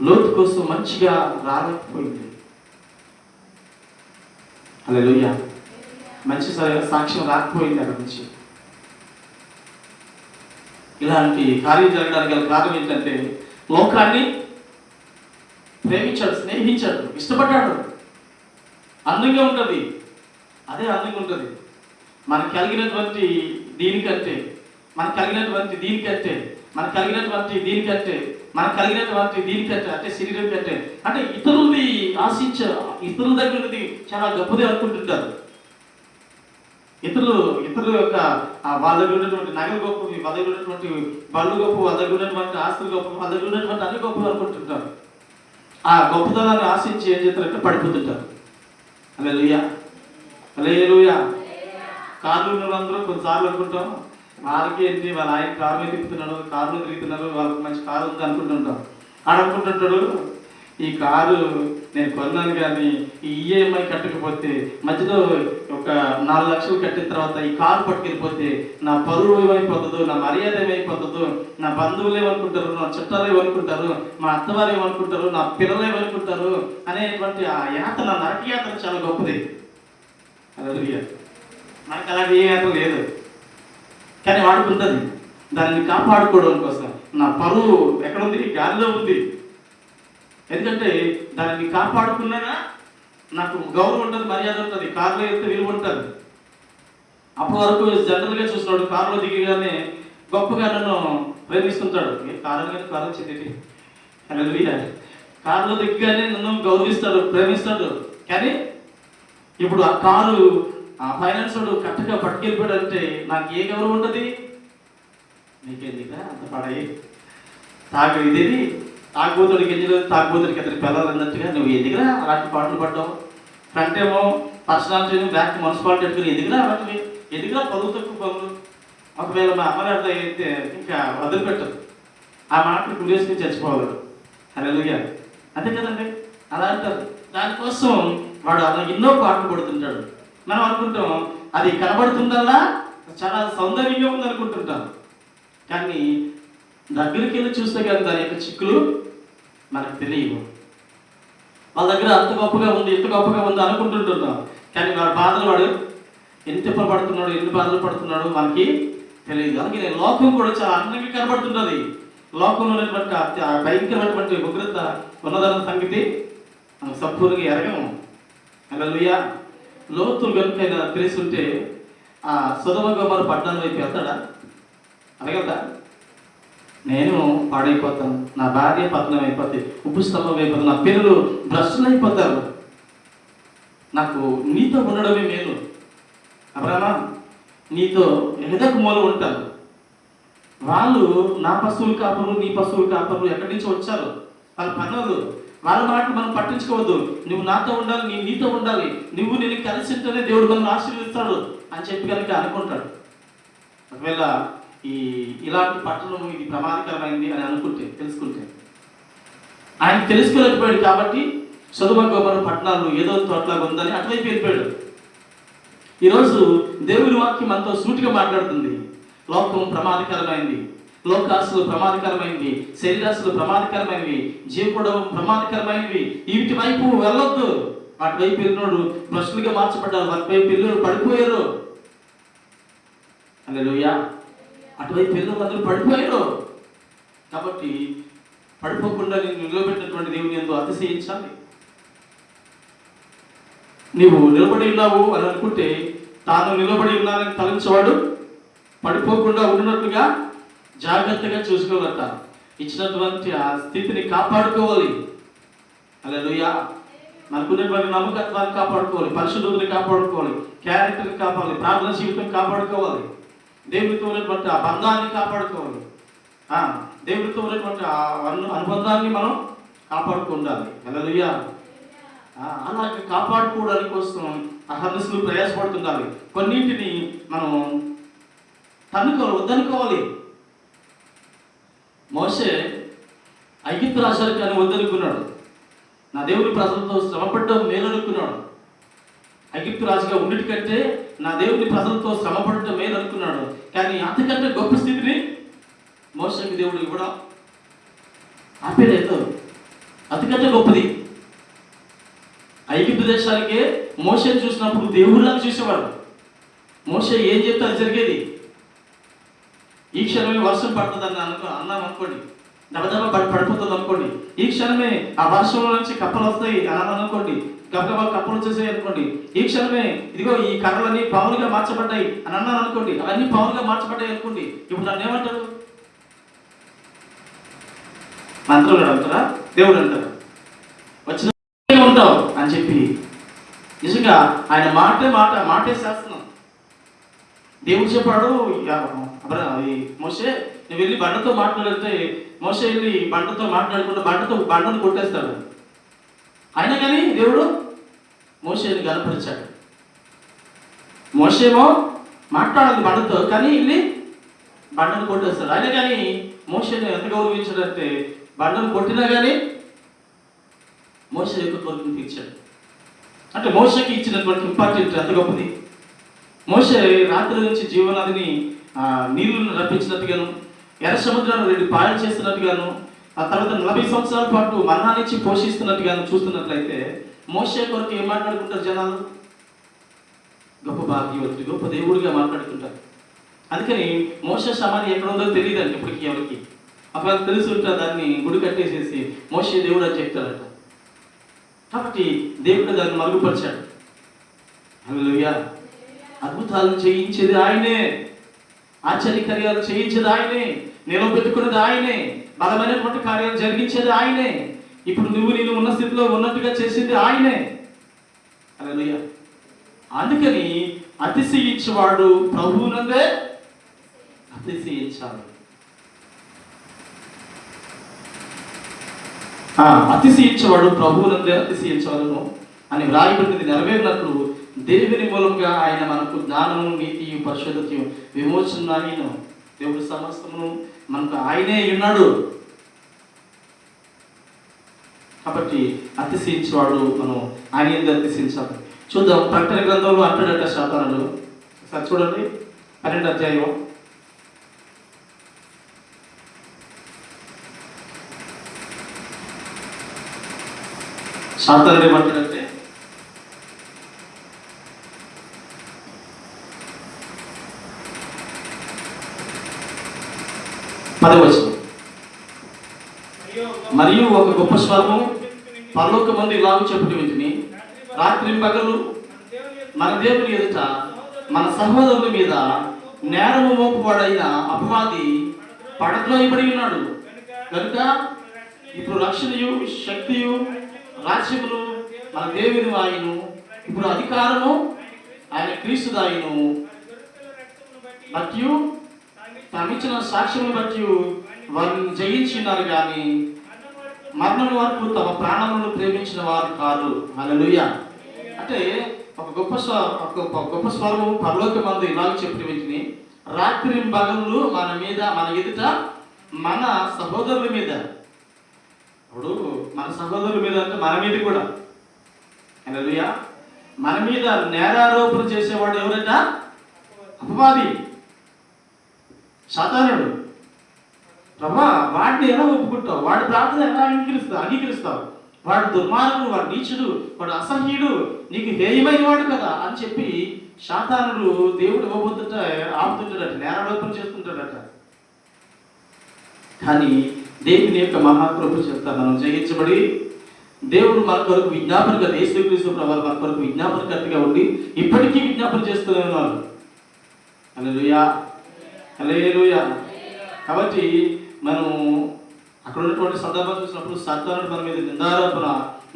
లోతు కోసం మంచిగా రాలేకపోయింది. హల్లెలూయా. మంచి సరైన సాక్ష్యం రాకపోయింది అక్కడ నుంచి. ఇలాంటి కార్యం జరగడానికి గల కారణం ఏంటంటే లోకాన్ని ప్రేమించాడు, స్నేహించాడు, ఇష్టపడ్డాడు. అందంగా ఉంటుంది, అదే అందంగా ఉంటుంది. మనకు కలిగినటువంటి దీనికంటే అంటే శరీరం కంటే అంటే ఇతరుల్ని ఇతరుల దగ్గర ఉన్నది చాలా గొప్పది అనుకుంటుంటారు. ఇతరుల యొక్క వాళ్ళ దగ్గర ఉన్నటువంటి నగలు గొప్పవి, వాళ్ళ దగ్గర ఉన్నటువంటి బళ్ళు గొప్ప, వాళ్ళ దగ్గర ఉన్నటువంటి ఆస్తులు గొప్ప, వాళ్ళ దగ్గర ఉన్నటువంటి అన్ని గొప్పవి అనుకుంటుంటారు. ఆ గొప్పతనాన్ని ఆశించి ఏం చేస్తారంటే పడిపోతుంటారు. హల్లెలూయా, హల్లెలూయా. కార్లు ఉన్నవాళ్ళందరూ కొన్నిసార్లు అనుకుంటాం వాళ్ళకి ఏంటి, వాళ్ళ ఆయన కారు మీద తిప్పుతున్నాడు, కారులో తిరుగుతున్నారు, వాళ్ళకి మంచి కారు ఉంది అనుకుంటుంటాం. అనుకుంటుంటాడు ఈ కారు నేను కొన్నాను కానీ ఈ ఈఎంఐ కట్టకపోతే మధ్యలో ఒక 4 లక్షలు కట్టిన తర్వాత ఈ కారు పట్టుకెళ్ళిపోతే నా పరువు ఏమైపోతుందో, నా మర్యాద ఏమైపోతుందో, నా బంధువులు ఏమనుకుంటారు, నా చుట్టాలు ఏమనుకుంటారు, మా అత్తవారు ఏమనుకుంటారు, నా పిల్లలు ఏమనుకుంటారు అనేటువంటి ఆ యాతన, నరక యాతన చాలా గొప్పది. హల్లెలూయా. మనకు అలాంటి ఏ యాతన లేదు, కానీ వాడికి ఉంటుంది. దాన్ని కాపాడుకోవడం కోసం నా పరువు ఎక్కడుంది, గాలిలో ఉంది. ఎందుకంటే దాన్ని కాపాడుకున్నానా నాకు గౌరవం ఉంటుంది, మర్యాద ఉంటుంది, కారులో వెళ్తే విలువ ఉంటుంది. అప్పటి వరకు జనరల్గా చూస్తున్నాడు, కారులో దిగగానే గొప్పగా నన్ను ప్రేమిస్తుంటాడు. కారు వచ్చింది, కారులో దిగగానే నన్ను గౌరవిస్తాడు, ప్రేమిస్తాడు. కానీ ఇప్పుడు ఆ కారు ఫైనాన్స్ వాడు కరెక్ట్గా పట్టుకెళ్ళిపోయాడు అంటే నాకు ఏ గౌరవం ఉంటుంది? నీకేందిగా అంత పడాయి ఇదేది తాగుబోతుడికి ఎన్నిలో తాగుబోతుడికి అతనికి పిల్లలు అన్నట్టుగా నువ్వు ఎందుకురా అలాంటి పాటలు పడ్డావు? ఫ్రంట్ ఏమో పర్సనాలిటీ, బ్యాక్ మున్సిపాలిటీ పెట్టుకుని ఎందుకురా అలాంటివి, ఎందుకురా పదువు తక్కువ పనులు. ఒకవేళ మా అమ్మగారితో అయితే ఇంకా వదిలిపెట్టదు, ఆ మాటలు కులేసుకుని చచ్చిపోవాలి. హల్లెలూయా. అంతే కదండి, అలా అంటారు. దానికోసం వాడు అలా ఎన్నో పాటలు పడుతుంటాడు. మనం అనుకుంటాం అది కనబడుతుందల్లా చాలా సౌందర్యంగా ఉందనుకుంటుంటాం, కానీ దగ్గరికి వెళ్ళి చూస్తే కానీ దాని యొక్క చిక్కులు మనకు తెలియవు. వాళ్ళ దగ్గర అంత గొప్పగా ఉంది, ఎంత గొప్పగా ఉంది అనుకుంటుంటున్నాం, కానీ వాడి బాధలు వాడు ఎన్ని తిప్పలు పడుతున్నాడు, ఎన్ని బాధలు పడుతున్నాడు మనకి తెలియదు. అందుకే లోకం కూడా చాలా అందంగా కనబడుతున్నది. లోకంలో ఉన్నటువంటి భయంకరమైనటువంటి ఉగ్రత ఉన్నదన్న సంగతి మనకు సంపూర్ణంగా ఎరగము. హల్లెలూయా. లోతు కనుక తెలుసుంటే ఆ సొదొమ గొమొర్రా పట్టణం వైపు వెళ్తాడా? అడగలదా? నేను పాడైపోతాను, నా భార్య పతనం అయిపోతుంది, ఉప్పు స్తంభం అయిపోతుంది, నా పిల్లలు భ్రష్టులు అయిపోతారు, నాకు నీతో ఉండడమే మేలు. అబ్రామా, నీతో ఎదకు మూల ఉంటారు. వాళ్ళు నా పశువులు కాపరు, నీ పశువులు కాపరు ఎక్కడి నుంచి వచ్చారు, వాళ్ళ పనులు, వాళ్ళ మాటలు మనం పట్టించుకోవద్దు. నువ్వు నాతో ఉండాలి, నీతో ఉండాలి, నువ్వు నేను కలిసి ఉంటేనే దేవుడు మనల్ని ఆశీర్వదిస్తాడు అని చెప్పి కనుక అనుకుంటాడు. ఒకవేళ ఇలాంటి పట్టణం ఇది ప్రమాదకరమైంది అని తెలుసుకుంటే ఆయన తెలుసుకోలేకపోయాడు. కాబట్టి సొదొమ గొమొర్రా పట్టణాలు ఏదో తోటలాగా ఉందని అటువైపు వెళ్ళిపోయాడు. ఈరోజు దేవుని వాక్యం మనతో సూటిగా మాట్లాడుతుంది. లోకం ప్రమాదకరమైంది, లోకాసులు ప్రమాదకరమైనవి, శరీరాసులు ప్రమాదకరమైనవి, జీవపడవం ప్రమాదకరమైనవి. వీటి వైపు వెళ్ళొద్దు. వాటి వైపు వెళ్ళినోడు భ్రష్టులుగా మార్చబడ్డారు, వాటి వైపు వెళ్ళినోడు పడిపోయారు. హల్లెలూయా. అటువైపు వెళ్ళిన అందరూ పడిపోయారు. కాబట్టి పడిపోకుండా నేను నిలబెట్టినటువంటి దేవుని యందు అతిశయించాలి. నీవు నిలబడి ఉన్నావు అని అనుకుంటే తాను నిలబడి ఉన్నానని తలంచేవాడు పడిపోకుండా ఉన్నట్లుగా జాగ్రత్తగా చూసుకోవాలట. ఇచ్చినటువంటి ఆ స్థితిని కాపాడుకోవాలి. హల్లెలూయా. మనకున్నటువంటి నమ్మకత్వాన్ని కాపాడుకోవాలి, పరిశుద్ధతని కాపాడుకోవాలి, క్యారెక్టర్ని కాపాడాలి, ప్రార్థన జీవితం కాపాడుకోవాలి, దేవుడితో ఉన్నటువంటి ఆ బంధాన్ని కాపాడుకోవాలి, దేవుడితో ఉన్నటువంటి ఆ అనుబంధాన్ని మనం కాపాడుకుండాలి. హల్లెలూయా. అలాగే కాపాడుకోవడానికి కోసం అహర్నిశలు ప్రయాసపడుతుండాలి. కొన్నింటిని మనం వద్దనుకోవాలి. మోషే ఐగుప్తు రాజ్యానికి అని వద్దనుకున్నాడు. నా దేవుని ప్రజలతో శ్రమపడడం మేలు అనుకున్నాడు. ఐగుప్తు రాజుగా ఉన్నటికంటే నా దేవుని ప్రజలతో శ్రమపడటం మేలు అనుకున్నాడు. కానీ అంతకంటే గొప్ప స్థితిని మోషేకి దేవుడు ఇవ్వడం ఆపేలేదు. అతికంటే గొప్పది. ఐగుప్తు దేశానికే మోషేని చూసినప్పుడు దేవుళ్ళని చూసేవాడు. మోషే ఏం చెప్తే అది జరిగేది. ఈ క్షణమే వర్షం పడుతుందని అన్నాం అనుకోండి, దబదబ పడిపోతుంది అనుకోండి. ఈ క్షణమే ఆ వర్షంలో నుంచి కప్పలు వస్తాయి అని అనుకోండి, గబగబా కప్పలు వచ్చేసాయి అనుకోండి. ఈ క్షణమే ఇదిగో ఈ కర్రలన్నీ పావులుగా మార్చబడ్డాయి అని అన్నాను అనుకోండి, అవన్నీ పావులుగా మార్చబడ్డాయి అనుకోండి. ఇప్పుడు నన్ను ఏమంటారు? మంత్రులు అంటారా, దేవుడు అంటారా? వచ్చిన ఉంటావు అని చెప్పి నిజంగా ఆయన మాటే శాస్త్రం. దేవుడు చెప్పాడు, మోషే నువ్వు వెళ్ళి బండతో మాట్లాడితే మోషే వెళ్ళి బండతో మాట్లాడకుండా బండను కొట్టేస్తాడు. అయినా కానీ దేవుడు మోషేని గనపరిచాడు. మోషేమో మాట్లాడాలి బండతో, కానీ వెళ్ళి బండను కొట్టేస్తాడు. అయినా కానీ మోషేని ఎంత గౌరవించాడంటే బండను కొట్టినా కానీ మోషే యొక్క కోరికను తీర్చాడు. అంటే మోషేకి ఇచ్చినటువంటి ఇంపార్టెంట్ ఎంత గొప్పది. మోషే రాత్రి నుంచి జీవనాదిని నీళ్లను రప్పించినట్టుగాను, ఎర్ర సముద్రాన్ని 2 పాయలు చేస్తున్నట్టుగాను, ఆ తర్వాత 40 సంవత్సరాల పాటు మన్నానిచ్చి పోషిస్తున్నట్టుగాను చూస్తున్నట్లయితే మోషే కొరకు ఏం మాట్లాడుకుంటారు జనాలు? గొప్ప భాగ్యవతుడు, గొప్ప దేవుడిగా మాట్లాడుకుంటారు. అందుకని మోషే సమాధి ఎక్కడ ఉందో తెలియదండి ఇప్పటికీ ఎవరికి. ఒకవేళ తెలిసి ఉంటే దాన్ని గుడి కట్టేసేసి మోషే దేవుడు అని చెప్తారట. కాబట్టి దేవుడు దాన్ని మరుగుపరిచాడు. హల్లెలూయా. అద్భుతాలను చేయించేది ఆయనే, ఆశ్చర్యకార్యాలు చేయించేది ఆయనే, నిలబెట్టుకునేది ఆయనే, బలమైనటువంటి కార్యాలు జరిగించేది ఆయనే. ఇప్పుడు నేను ఉన్న స్థితిలో ఉన్నట్టుగా చేసేది ఆయనే. హల్లెలూయా. అందుకని అతిశయించేవాడు ప్రభువునందే అతిశయించాలి. అతిశయించేవాడు ప్రభువునందే అతిశయించవలను అని వ్రాయబడినది నెరవేరినట్లు దేవుని మూలంగా ఆయన మనకు జ్ఞానము, నీతియు, పరిశుద్ధతయు, విమోచనను, దేవుడి సమస్తమును మనకు ఆయనే ఉన్నాడు. కాబట్టి అతిశయించేవాడు మనం ఆయన ఎందుకు అతిశయించాలి. చూద్దాం. ప్రకటన గ్రంథంలో అంటాడట శాతానుడు. ఒకసారి చూడండి, 12వ అధ్యాయం. శాతానుడు ఏమంటాడంటే, మరియు ఒక గొప్ప స్వరము పరలోకమందు ఇలాగ చెప్పుట వింటిని, రాత్రి పగలు మన దేవుని ఎదుట మన సహోదరుల మీద నేరము మోపువాడైన అపవాది పడద్రోయబడి ఉన్నాడు కనుక ఇప్పుడు రక్షణయు, శక్తియు, రాజ్యములు మన దేవుని వాయును, ఇప్పుడు అధికారము ఆయన క్రీస్తు దాయును బట్టి తమిచ్చిన సాక్ష్యమును బట్టి వారిని జయించినారు కానీ మరణం వరకు తమ ప్రాణములను ప్రేమించిన వారు కాదు. హల్లెలూయా. అంటే ఒక గొప్ప స్వరము పరలోకమందు ఇలాగ చెప్పిన వీటిని, రాత్రి పగలు మన మీద, మన ఎదుట మన సహోదరుల మీద. ఇప్పుడు మన సహోదరుల మీద అంటే మన మీద కూడా, హల్లెలూయా, మన మీద నేరారోపణ చేసేవాడు ఎవరట? అపవాది, సాతానుడు. ప్రభా, వాడిని ఎలా ఒప్పుకుంటావు? వాడి ప్రార్థన ఎలా అంగీకరిస్తావు? వాడు దుర్మార్గుడు, వాడు నీచుడు, వాడు అసహ్యుడు, నీకు హేయమైన వాడు కదా అని చెప్పి సాతానుడు దేవుడు ఇవ్వబోతుంటే ఆపుతుంటాడట, నేరారోపణ చేస్తుంటాడట. కానీ దేవుని యొక్క మహాకృప చేత మనం జయించబడి దేవుడు మన కొరకు విజ్ఞాపనగా, యేసుక్రీస్తు ప్రభువు మన కొరకు విజ్ఞాపనకర్తగా ఉండి ఇప్పటికీ విజ్ఞాపన చేస్తూనే ఉన్నారు. హల్లెలూయా, హల్లెలూయా. కాబట్టి మనం అక్కడ ఉన్నటువంటి సందర్భం చూసినప్పుడు సాతానుడు మన మీద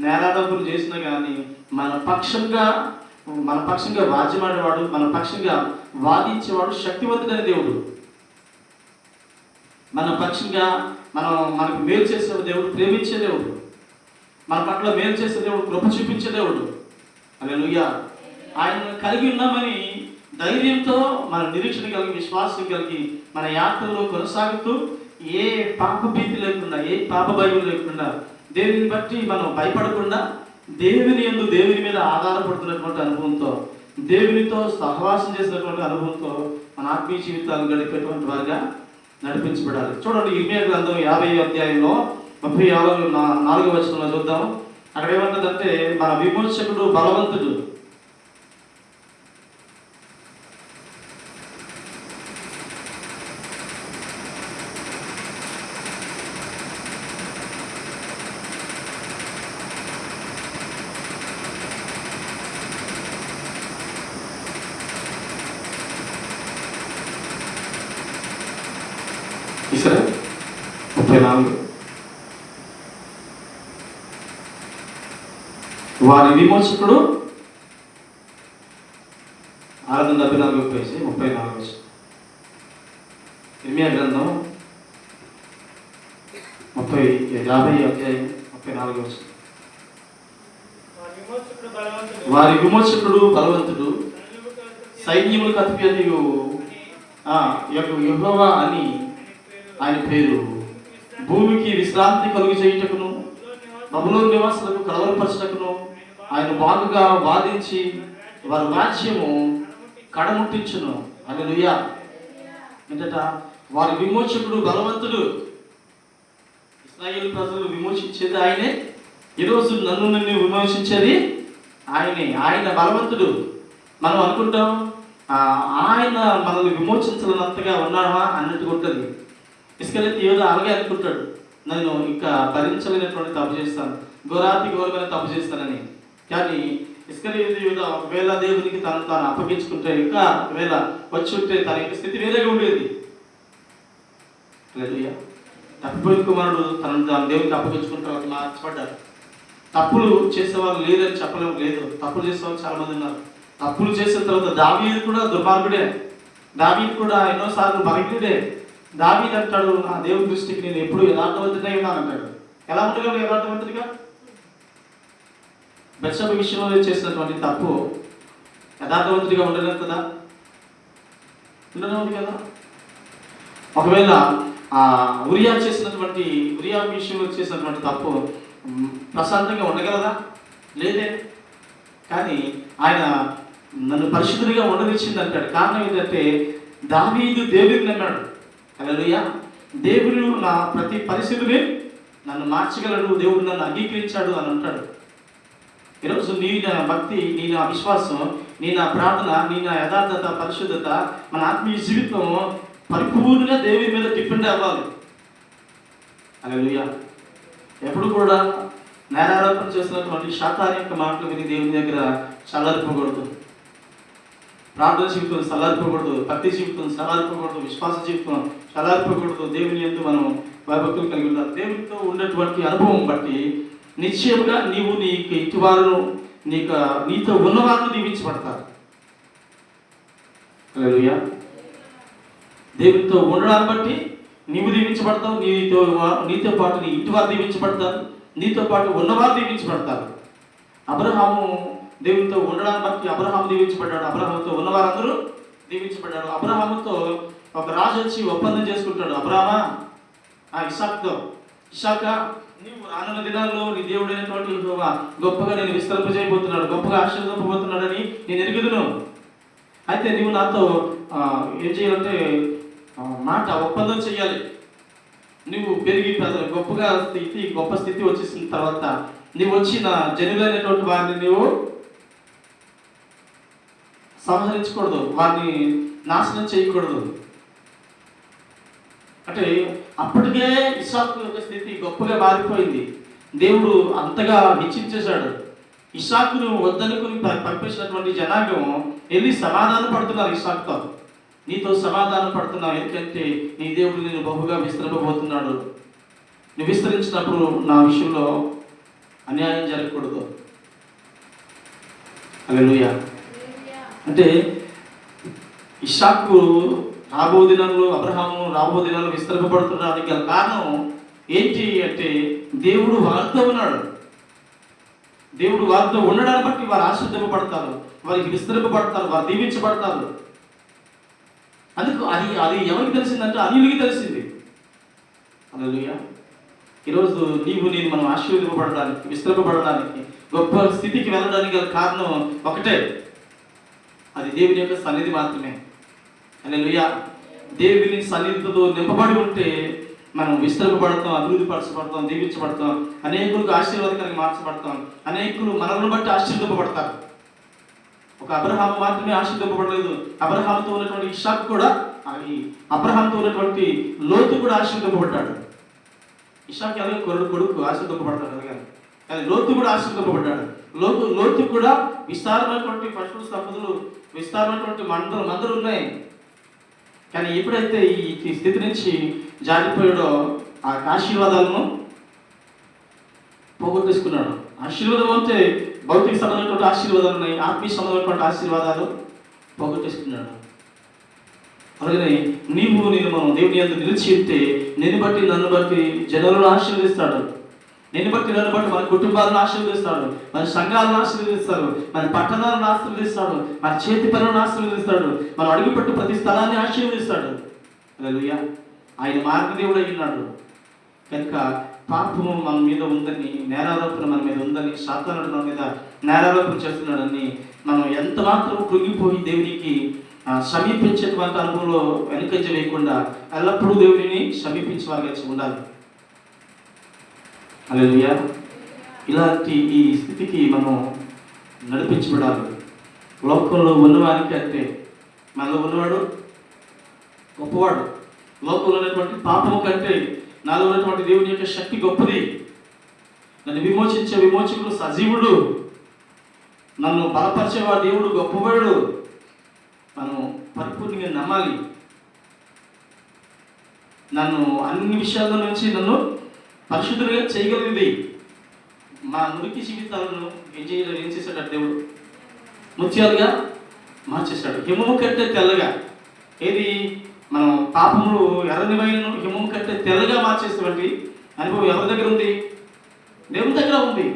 నేరారోపణ చేసినా కానీ మన పక్షంగా వాద్యమాడేవాడు, మన పక్షంగా వాదించేవాడు శక్తివంతుడైన దేవుడు. మన పక్షంగా మనకు మేలు చేసే దేవుడు, ప్రేమించే దేవుడు, మన పట్ల మేలు చేసే దేవుడు, కృప చూపించే దేవుడు. హల్లెలూయా. ఆయన కలిగి ఉన్నామని ధైర్యంతో, మన నిరీక్షణ కలిగి, విశ్వాసం కలిగి మన యాత్రలో కొనసాగుతూ ఏ పాప భీతి లేకుండా, ఏ పాప భయం లేకుండా, దేవుని బట్టి మనం భయపడకుండా దేవుని మీద ఆధారపడుతున్నటువంటి అనుభవంతో, దేవునితో సహవాసం చేసినటువంటి అనుభవంతో మన ఆత్మీయ జీవితాలు గడిపేటువంటి వారుగా నడిపించబడాలి. చూడండి ఇర్మియా గ్రంథం 50వ అధ్యాయంలో 34వ వచనంలో చూద్దాం. అక్కడ ఏమంటుందంటే మన విమోచకుడు బలవంతుడు. సరే 34 వారి విమోచకుడు 674 పేజీ 34 ఇర్మియా గ్రంథం 50వ అధ్యాయం 34 వారి విమోచకుడు బలవంతుడు సైన్యములకు అధిపతియు యెహోవా అని ఆయన పేరు. భూమికి విశ్రాంతి కలుగు చేయుటకును బబులోను నివాసులకు కలవరపరచుటకును ఆయన బాగుగా వాదించి వారి రాజ్యము కడముట్టించును. హల్లెలూయా. ఏంటట? వారి విమోచకుడు బలవంతుడు. ఇశ్రాయేలు ప్రజలు విమోచించేది ఆయనే. ఈరోజు నన్ను విమోచించేది ఆయనే. ఆయన బలవంతుడు. మనం అనుకుంటాం ఆయన మనల్ని విమోచించాలన్నంతగా ఉన్నామా అన్నట్టుగా ఉంటుంది. ఇస్కరియోతు యూదా అలాగే అనుకుంటాడు, నేను ఇంకా భరించలేనటువంటి తప్పు చేస్తాను, ఘోరమైన తప్పు చేస్తానని. కానీ ఇస్కరియోతు యూదా ఒకవేళ దేవునికి తాను అప్పగించుకుంటే, ఇంకా ఒకవేళ వచ్చి ఉంటే తన యొక్క స్థితి వేరేగా ఉండేది. హల్లెలూయా. తప్పిపోయిన కుమారుడు తను దేవునికి అప్పగించుకున్న తర్వాత మార్చబడ్డారు. తప్పులు చేసేవాళ్ళు లేదని చెప్పలేము, లేదు, తప్పులు చేసేవాళ్ళు చాలా మంది ఉన్నారు. తప్పులు చేసిన తర్వాత దావీదు కూడా దుర్మార్గుడే, దావీదు కూడా ఎన్నోసార్లు బలహీనుడే. దావీదు అంటాడు, నా దేవుని దృష్టికి నేను ఎప్పుడు యథార్థవంతుడై ఉన్నాను అంటాడు. ఎలా ఉండగలను యథార్థవంతుడిగా? బెత్షెబ విషయంలో చేసినటువంటి తప్పు యథార్థవంతుడిగా ఉండలేదు కదా, ఉండలేదు కదా. ఒకవేళ ఉరియా విషయంలో చేసినటువంటి తప్పు ప్రశాంతంగా ఉండగలదా? లేదే. కానీ ఆయన నన్ను పరిశుద్ధుడిగా ఉండనిచ్చింది అంటాడు. కారణం ఏంటంటే దావీదు దేవుడిని నమ్మాడు. హల్లెలూయా. దేవుడు నా ప్రతి పరిస్థితిని నన్ను మార్చగలడు, దేవుడు నన్ను అంగీకరించాడు అని అంటాడు. ఈరోజు నీ నా భక్తి, నీ నా విశ్వాసం, నీ నా ప్రార్థన, నీ నా యథార్థత, పరిశుద్ధత, మన ఆత్మీయ జీవితం పరిపూర్ణంగా దేవుని మీద డిపెండ్ అవ్వాలి. హల్లెలూయా. ఎప్పుడు కూడా నేరారోపణ చేసినటువంటి శాతాన్ యొక్క మాటలు విని దేవుని దగ్గర చల్లారిపోకూడదు. ప్రార్థన జీవితం చల్లారిపోకూడదు, భక్తి జీవితం చల్లారిపోకూడదు, విశ్వాస జీవితం చల్లారిపోకూడదు. దేవుని యందు మనం భయభక్తులు కలిగి ఉండాలి. దేవునితో ఉన్నటువంటి అనుభవం బట్టి నిశ్చయంగా నీవు నీకు ఇంటివారు నీతో ఉన్నవారు దీవించబడతారు. హల్లెలూయా. దేవునితో ఉండడాన్ని బట్టి నీవు దీవించబడతావు, నీతో పాటు నీ ఇంటివారు దీవించబడతారు, నీతో పాటు ఉన్నవారు దీవించబడతారు. అబ్రహాము దేవునితో ఉండడాన్ని బట్టి అబ్రహాము దీవించబడ్డాడు, అబ్రహాముతో ఉన్నవారందరూ దీవించబడ్డాడు. అబ్రహాముతో ఒక రాజు వచ్చి ఒప్పందం చేసుకుంటాడు, అబ్రహామా ఇస్సాకుతో, ఇస్సాక నీవు రానున్న దినాల్లో నీ దేవుడైనటువంటి యెహోవా గొప్పగా నేను విస్తరింపజేయబోతున్నాడు, గొప్పగా ఆశీర్వదింపబోతున్నాడని నేను ఎరుగుదును. అయితే నీవు నాతో ఏం చేయాలంటే ఒప్పందం చేయాలి. నువ్వు పెరిగి గొప్ప స్థితి వచ్చేసిన తర్వాత నువ్వు వచ్చిన జనులైనటువంటి వారిని నువ్వు సంహరించకూడదు, వారిని నాశనం చేయకూడదు. అంటే అప్పటికే ఇస్సాకు యొక్క స్థితి గొప్పగా మారిపోయింది. దేవుడు అంతగా హెచ్చించేశాడు. ఇస్సాకును వద్దనుకుని పంపించినటువంటి జనాంగం వెళ్ళి సమాధానం పడుతున్నారు ఇస్సాకుతో. నీతో సమాధానం పడుతున్నావు, ఎందుకంటే నీ దేవుడు నేను బహుగా విస్తరింపబోతున్నాడు. నువ్వు విస్తరించినప్పుడు నా విషయంలో అన్యాయం జరగకూడదు. హల్లెలూయా. అంటే ఇస్సాకు రాబో దినాల్లో, అబ్రహాము రాబో దినాల్లో విస్తరింపబడుతున్నానికి గల కారణం ఏంటి అంటే దేవుడు వారితో ఉన్నాడు. దేవుడు వారితో ఉండడాన్ని బట్టి వారు ఆశీర్వదింపబడతారు, వారికి విస్తరింపబడతారు, వారు దీవించబడతారు. అందుకు అది ఎవరికి తెలిసిందంటే అన్యులకి తెలిసింది. హల్లెలూయా. ఈరోజు నేను మనం ఆశీర్వదింపబడడానికి, విస్తరింపబడడానికి, గొప్ప స్థితికి వెళ్ళడానికి గల కారణం ఒకటే, అది దేవుని యొక్క సన్నిధి మాత్రమే. హల్లెలూయా. దేవుని సన్నిధితో నింపబడి ఉంటే మనం విస్తరింపబడతాం, అభివృద్ధి పరచబడతాం, దీవించబడతాం, అనేకులకు ఆశీర్వాదకరంగా మార్చబడతాం, అనేకులు మనల్ని బట్టి ఆశీర్వదింపబడతారు. ఒక అబ్రహాము మాత్రమే ఆశీర్వదింపబడలేదు, అబ్రహాముతో ఉన్నటువంటి ఇషాకు కూడా, అబ్రహాముతో ఉన్నటువంటి లోతు కూడా ఆశీర్వదింపబడ్డాడు. ఇషాకు ఎలాగో కొడుకు ఆశీర్వదింపబడతాడు కానీ లోతు కూడా ఆశీర్వదింపబడ్డాడు. లోతు కూడా విస్తారమైనటువంటి పశువుల సంపదలు, విస్తారమైనటువంటి మందలు ఉన్నాయి. కానీ ఎప్పుడైతే ఈ స్థితి నుంచి జారిపోయాడో ఆ ఆశీర్వాదాలను పోగొట్టేసుకున్నాడు. ఆశీర్వాదం అంటే భౌతిక సంబంధమైనటువంటి ఆశీర్వాదాలు ఉన్నాయి, ఆత్మీయ సంబంధమైనటువంటి ఆశీర్వాదాలు పోగొట్టేసుకున్నాడు. అలాగే నేను మనం దేవుని యందు నిలిచి ఉంటే నేను బట్టి నన్ను బట్టి జనులను ఆశీర్వదిస్తాడు, నేను బట్టి నన్ను బట్టి మన కుటుంబాలను ఆశీర్వదిస్తాడు, మన సంఘాలను ఆశీర్వదిస్తాడు, మన పట్టణాలను ఆశీర్వదిస్తాడు, మన చేతి పనులను ఆశీర్వదిస్తాడు, మనం అడుగుపెట్టు ప్రతి స్థలాన్ని ఆశీర్వదిస్తాడు. హల్లెలూయా. ఆయన మార్గదేవుడు అయి ఉన్నాడు. కనుక పాపము మన మీద ఉందని, నేరారోపణ మన మీద ఉందని, సాతానుడు మన మీద నేరారోపణ చేస్తున్నాడని మనం ఎంత మాత్రం కృంగిపోయి దేవునికి సమీపించేటువంటి అనుభవంలో వెనుకంజ వేయకుండా ఎల్లప్పుడూ దేవుడిని సమీపించే వారిగా ఉండాలి. హల్లెలూయా. ఇలాంటి ఈ స్థితికి మనం నడిపించబడాలి. లోకంలో ఉన్నవానికి అంటే మనలో ఉన్నవాడు గొప్పవాడు. లోకంలో ఉన్నటువంటి పాపము కంటే నాలో ఉన్నటువంటి దేవుని యొక్క శక్తి గొప్పది. నన్ను విమోచించే విమోచకుడు సజీవుడు, నన్ను బలపరిచేవాడు దేవుడు గొప్పవాడు. మనం పరిపూర్ణంగా నమ్మాలి. నన్ను అన్ని విషయాల నుంచి నన్ను పరిశుద్ధులుగా చేయగలిగింది. మా మురికి జీవితాలను ఏం చేశాడు దేవుడు? ముత్యాలుగా మార్చేశాడు. హిమము కంటే తెల్లగా, ఏది మనం పాపములు ఎర్రనివైన హిమము కంటే తెల్లగా మార్చేసేటువంటి అనుభవం ఎవరి దగ్గర ఉంది? దేవుని దగ్గర ఉంది.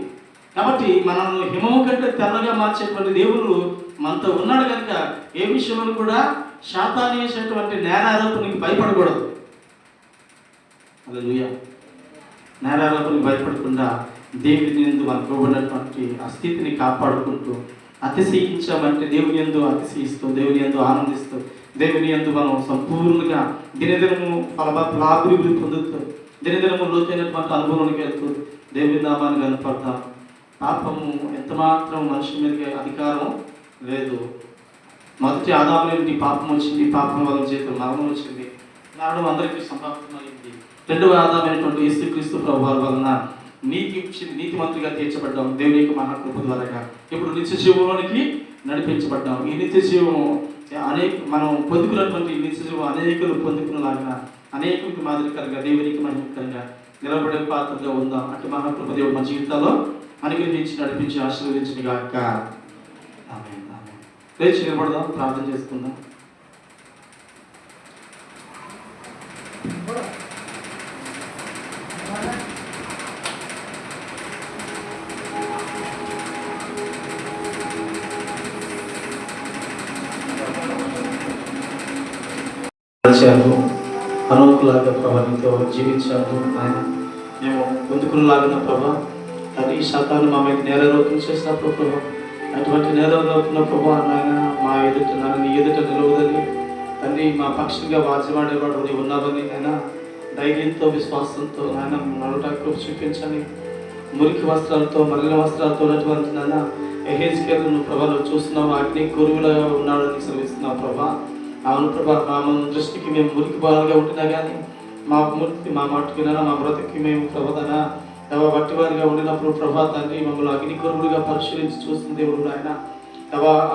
కాబట్టి మనల్ని హిమము కంటే తెల్లగా మార్చేటువంటి దేవుడు మనతో ఉన్నాడు. కనుక ఏ విషయంలో కూడా శాతాన్ని వేసేటువంటి నేరారోపణకి భయపడకూడదు. హల్లెలూయా. నేరారోపణకి భయపడకుండా దేవుని యందు మనకు ఇవ్వబడినటువంటి ఆ స్థితిని కాపాడుకుంటూ అతిశయించామంటే దేవుని యందు అతిశయిస్తూ, దేవుని యందు ఆనందిస్తూ, దేవుని యందు మనం సంపూర్ణంగా దినదినము ఫలాభివృద్ధి పొందుతూ, దినదినము లోతైనటువంటి అనుభవానికి వెళ్తూ దేవుని నామాన్ని కనపడతాం. పాపము ఎంత మాత్రం మనిషి మీదకి అధికారం లేదు. మొదటి ఆదాము నుండి పాపం వచ్చింది, పాపం వల్ల చేతులు మరణం వచ్చింది, మరణం అందరికీ సంప్రాప్తమైంది. రెండవ ఆదామైనటువంటి యేసుక్రీస్తు ప్రభువారి వలన నీతి వచ్చింది, నీతిమంతులుగా తీర్చబడ్డాం దేవుని యొక్క మహాకృప ద్వారా. ఇప్పుడు నిత్య జీవంలోనికి నడిపించబడ్డాం. ఈ నిత్య జీవం మనం పొందుకున్నటువంటి నిత్య జీవం అనేకులు పొందుకునేలాగా, అనేకులకు మాదిరికరంగా, దేవునికి మహిమకరంగా నిలబడే పాత్రగా ఉందాం. అటు మహాకృప దేవుడు మన జీవితాల్లో అనుగ్రహించి నడిపించి ఆశీర్వదించిన గాక. ఆమేన్. లేచి నిలబడదాం, ప్రార్థన చేసుకుందాం. అనుకులాగా ప్రభా నీతో జీవించాము ఆయన, మేము పొందుకునేలాగిన ప్రభా అది శాతాన్ని మా మీద నేరారోపణ చేసినప్పుడు ప్రభా, అటువంటి నేరారోపణ ప్రభా నాయన మా ఎదుట నీ ఎదుట నిలవదని తండ్రి, మా పక్షంగా వాద్యమాడేవాడు నీవు ఉన్నావని ఆయన ధైర్యంతో విశ్వాసంతో ఆయన నడవటానికి చూపించని, మురికి వస్త్రాలతో మలిన వస్త్రాలతో ఉన్నటువంటి నాన్న ఎహెజ్కేలును ప్రభా నువ్వు చూస్తున్నావు, అగ్ని గురువులుగా ఉన్నాడని సెలవిస్తున్నావు ప్రభా. అవును ప్రభా, మా దృష్టికి మేము మురికి బాగా ఉంటున్నా కానీ మా మూర్తి మా మాటకి మా బ్రతుకి మేము ప్రభానా బట్టి వారిగా ఉండినప్పుడు ప్రభా తండ్రి మమ్మల్ని అగ్ని కొరువులుగా పరిశీలించి చూస్తున్న దేవుడు ఆయన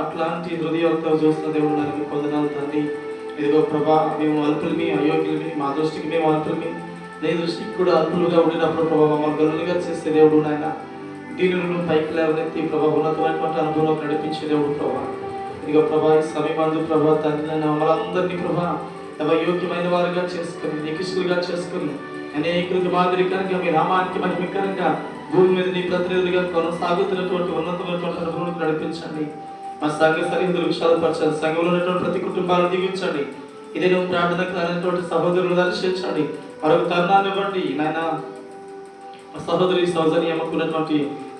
అట్లాంటి హృదయంతో చూస్తున్న దేవుడు నాకు కొందనాలు తండ్రి. ఇదిగో ప్రభా మేము అల్పులమి, అయోగ్యులమి, మా దృష్టికి మేము అల్పులమి, నీ దృష్టికి కూడా అల్పులుగా ఉండినప్పుడు ప్రభా మమ్మల్ని గనులుగా చేసే దేవుడు నాయన, దీనులను పైకి లేవనెత్తి ప్రభా ఉన్నతమైనటువంటి అనుభవంలోకి నడిపించే దేవుడు ప్రభా. ఇదిగో ప్రభా ఈ సమయమందు ప్రభా తండ్రి మమ్మల్ని ప్రభా యోగ్యమైన వారుగా చేసుకుని, నికిష్లుగా చేసుకుని, అనేకులకు మాదిరికరంగా మీ నామానికి మహిమకరంగా భూమి మీద నీ ప్రతినిధులుగా కొనసాగుతున్నటువంటి ఉన్నతమైనటువంటి అనుభవానికి నడిపించండి. మా సంఘ సరిహద్దులు విశాలపరచండి, సంఘంలో ఉన్నటువంటి ప్రతి కుటుంబాలను దీవించండి. ఇదే నువ్వు ప్రార్థనకు రానటువంటి సహోదరులు దర్శించండి, మరొక తరుణాన్ని ఇవ్వండి నాయన. మా సహోదరి సౌజన్య అమ్మకున్నటువంటి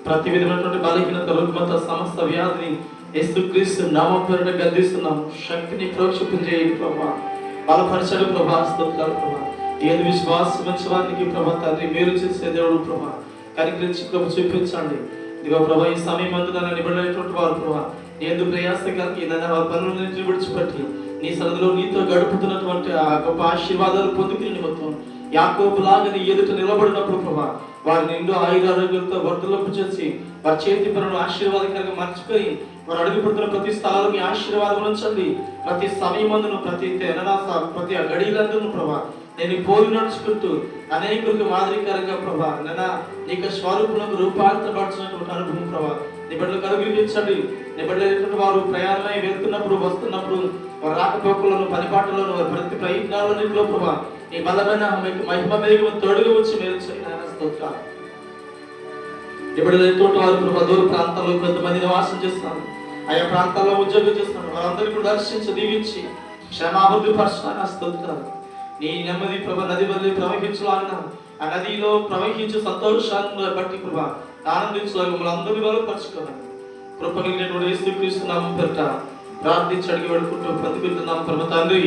ప్రతి విధమైనటువంటి బలహీనత, రుగ్మత, సమస్త వ్యాధిని యేసుక్రీస్తు నామం పేరున గద్దిస్తున్నాం. శక్తిని ప్రోక్షింప చేయండి ప్రభా. బలపరచడు ప్రభా. స్తోత్రాలు ప్రభా. ఏది విశ్వాసం ఉంచడానికి ప్రభా తండ్రి మేలు చేసే దేవుడు ప్రభా, కనికరించి ప్రభు చూపించండి. ఇదిగో ప్రభా ఈ సమయం అందు నన్ను నిబడినటువంటి వారు ప్రభా, నీ ఎందుకు ప్రయాస కలిగి నన్ను ఆ పనుల నుంచి విడిచిపెట్టి నీ సన్నిధిలో నీతో గడుపుతున్నటువంటి ఆ గొప్ప ఆశీర్వాదాలు పొందుకుని నిమిత్తం యాకోబులాగా నీ ఎదుట నిలబడినప్పుడు ప్రభా, వారి నిండు ఆయురారోగ్యంతో వర్ధలపు చేసి వారి చేతి పనులు ఆశీర్వాదకరంగా మర్చిపోయి వారు అడుగుపెడుతున్న ప్రతి స్థలాలు మీ ఆశీర్వాదం ఉంచండి. ప్రతి సమయమందును ప్రతి గడియలందును ప్రభా నేను పోలి నడుచుకుంటూ అనేకులకు మాదిరికరంగా ప్రభా నన్న నీకు స్వరూపులకు రూపాంతరపరచినటువంటి అనుభవం ప్రభా నీ బిడ్డలకు అనుగ్రహించండి. నీ బిడ్డలైనటువంటి వారు ప్రయాణమై వెళ్తున్నప్పుడు వస్తున్నప్పుడు వారి రాకపోకలను పనిపాట్లను వారి ప్రతి ప్రయత్నాలన్నింటిలో ప్రభా నీ బలమైన మహిమ మేఘము తోడుగా వచ్చి మేలు చేయాలని స్తోత్రాలు. నీ బిడ్డలైనటువంటి వారు ప్రభా దూర ప్రాంతాల్లో కొంతమంది నివాసం చేస్తున్నారు, ఆయా ప్రాంతాల్లో ఉద్యోగం చేస్తున్నారు, వారందరికీ కూడా దర్శించి దీవించి క్షేమాభివృద్ధి పరచాలని స్తోత్రాలు. నీ నెమ్మది ప్రభా నది వదిలి ప్రవహించలాగిన ఆ నదిలో ప్రవహించే సంతోషాన్ని బట్టి ప్రభా ఆనందించలాగా మమ్మల్ని అందరినీ బలపరచుకోవాలి. కృప కలిగినటువంటి యేసుక్రీస్తు నామం పేరిట ప్రార్థించి అడిగి వేడుకుంటూ ప్రతిపిస్తున్నాం పరమ తండ్రి.